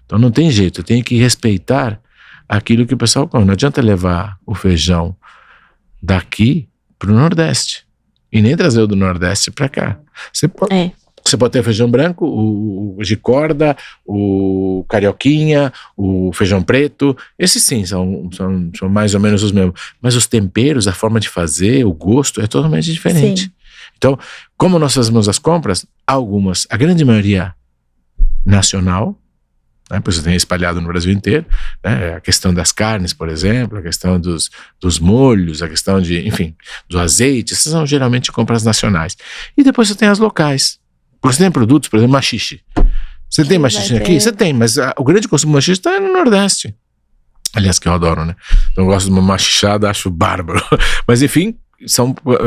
Então não tem jeito, eu tenho que respeitar aquilo que o pessoal come. Não adianta levar o feijão daqui para o Nordeste e nem trazer o do Nordeste para cá. Você pode ter feijão branco, o de corda, o carioquinha, o feijão preto. Esses sim são mais ou menos os mesmos. Mas os temperos, a forma de fazer, o gosto é totalmente diferente. Sim. Então, como nós fazemos as compras, a grande maioria nacional, né? Pois você tem espalhado no Brasil inteiro, né? A questão das carnes, por exemplo, a questão dos molhos, a questão enfim, do azeite, essas são geralmente compras nacionais. E depois você tem as locais. Porque você tem produtos, por exemplo, maxixe. Você tem maxixe aqui? Você tem, mas o grande consumo de maxixe está no Nordeste. Aliás, que eu adoro, né? Então eu gosto de uma machichada, acho bárbaro. Mas enfim,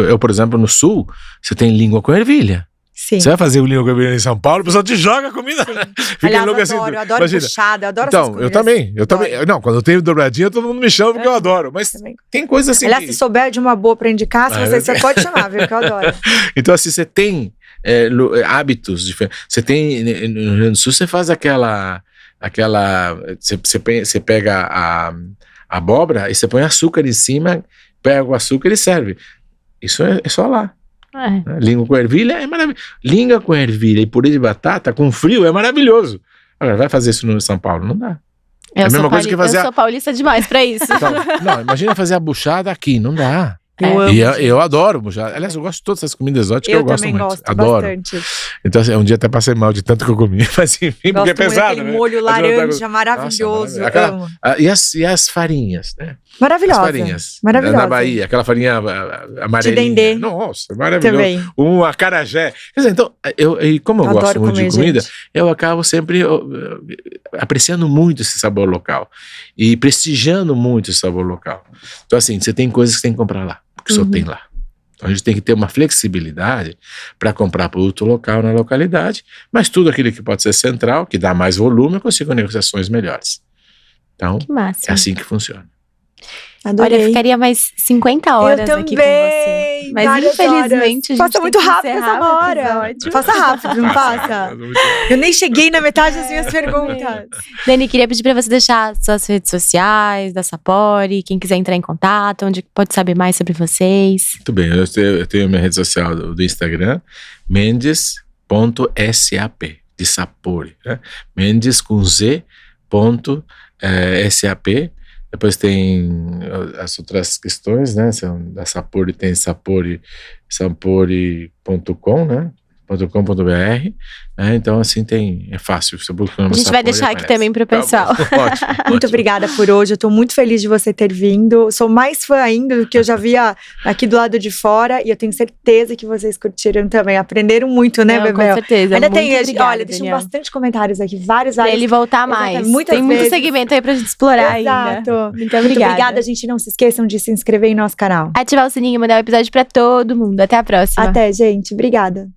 eu, por exemplo, no Sul, você tem língua com ervilha. Sim. Você vai fazer o língua com ervilha em São Paulo, o pessoal te joga a comida. Fica Aliás, louco eu adoro buchada, eu adoro então, essas comidas. Eu também. Não, quando eu tenho dobradinha, todo mundo me chama porque eu adoro. Mas tem coisas assim. Aliás, se souber de uma boa pra indicar, você pode chamar, viu? Que eu adoro. Então, assim, você tem hábitos diferentes. Você tem, no Rio Grande do Sul, você faz você pega a abóbora e você põe açúcar em cima, pega o açúcar e serve. Isso é só lá. Língua com ervilha é maravilhoso. Língua com ervilha e purê de batata com frio é maravilhoso. Agora, vai fazer isso no São Paulo? Não dá. É a mesma coisa que fazer. Eu sou paulista demais pra isso. Então, não, imagina fazer a buchada aqui, não dá. Eu adoro buchada. Aliás, eu gosto de todas essas comidas exóticas, eu gosto muito. Gosto adoro. Bastante. Então, assim, um dia até passei mal de tanto que eu comi, mas enfim, porque é pesado, né? Molho laranja maravilhoso. Nossa, e as farinhas, né? Maravilhosa. As farinhas. Maravilhosa. Na Bahia, aquela farinha amarelinha. De dendê. Nossa, maravilhoso. Também. Um acarajé. Quer dizer, então, como eu gosto muito de comida, eu acabo sempre apreciando muito esse sabor local e prestigiando muito esse sabor local. Então, assim, você tem coisas que você tem que comprar lá, porque só tem lá. Então, a gente tem que ter uma flexibilidade para comprar produto local na localidade, mas tudo aquilo que pode ser central, que dá mais volume, eu consigo negociações melhores. Então, é assim que funciona. Adorei. Olha, eu ficaria mais 50 horas aqui com você. Mas infelizmente a gente passa muito rápido essa hora. Passa rápido, não passa? Eu nem cheguei na metade das minhas perguntas. Dani, queria pedir pra você deixar suas redes sociais, da Sapori, quem quiser entrar em contato, onde pode saber mais sobre vocês. Muito bem, eu tenho minha rede social do Instagram, mendes.sap, de Sapori, né? Mendes com Z.sap. Depois tem as outras questões, né? Da Sapori tem sapori.com, né? .com.br, né? Então assim é fácil, você busca o nome. A gente vai deixar aqui também pro pessoal. Ótimo. Muito obrigada por hoje, eu tô muito feliz de você ter vindo, sou mais fã ainda do que eu já via aqui do lado de fora e eu tenho certeza que vocês curtiram também, aprenderam muito, né, Bebel? Com certeza. Ainda muito tem, obrigada, olha, deixam bastante comentários aqui, vários. Pra ele voltar mais. Tem muito segmento aí pra gente explorar ainda. Muito obrigada. Muito obrigada, gente, não se esqueçam de se inscrever em nosso canal. Ativar o sininho e mandar o episódio pra todo mundo. Até a próxima. Até, gente, obrigada.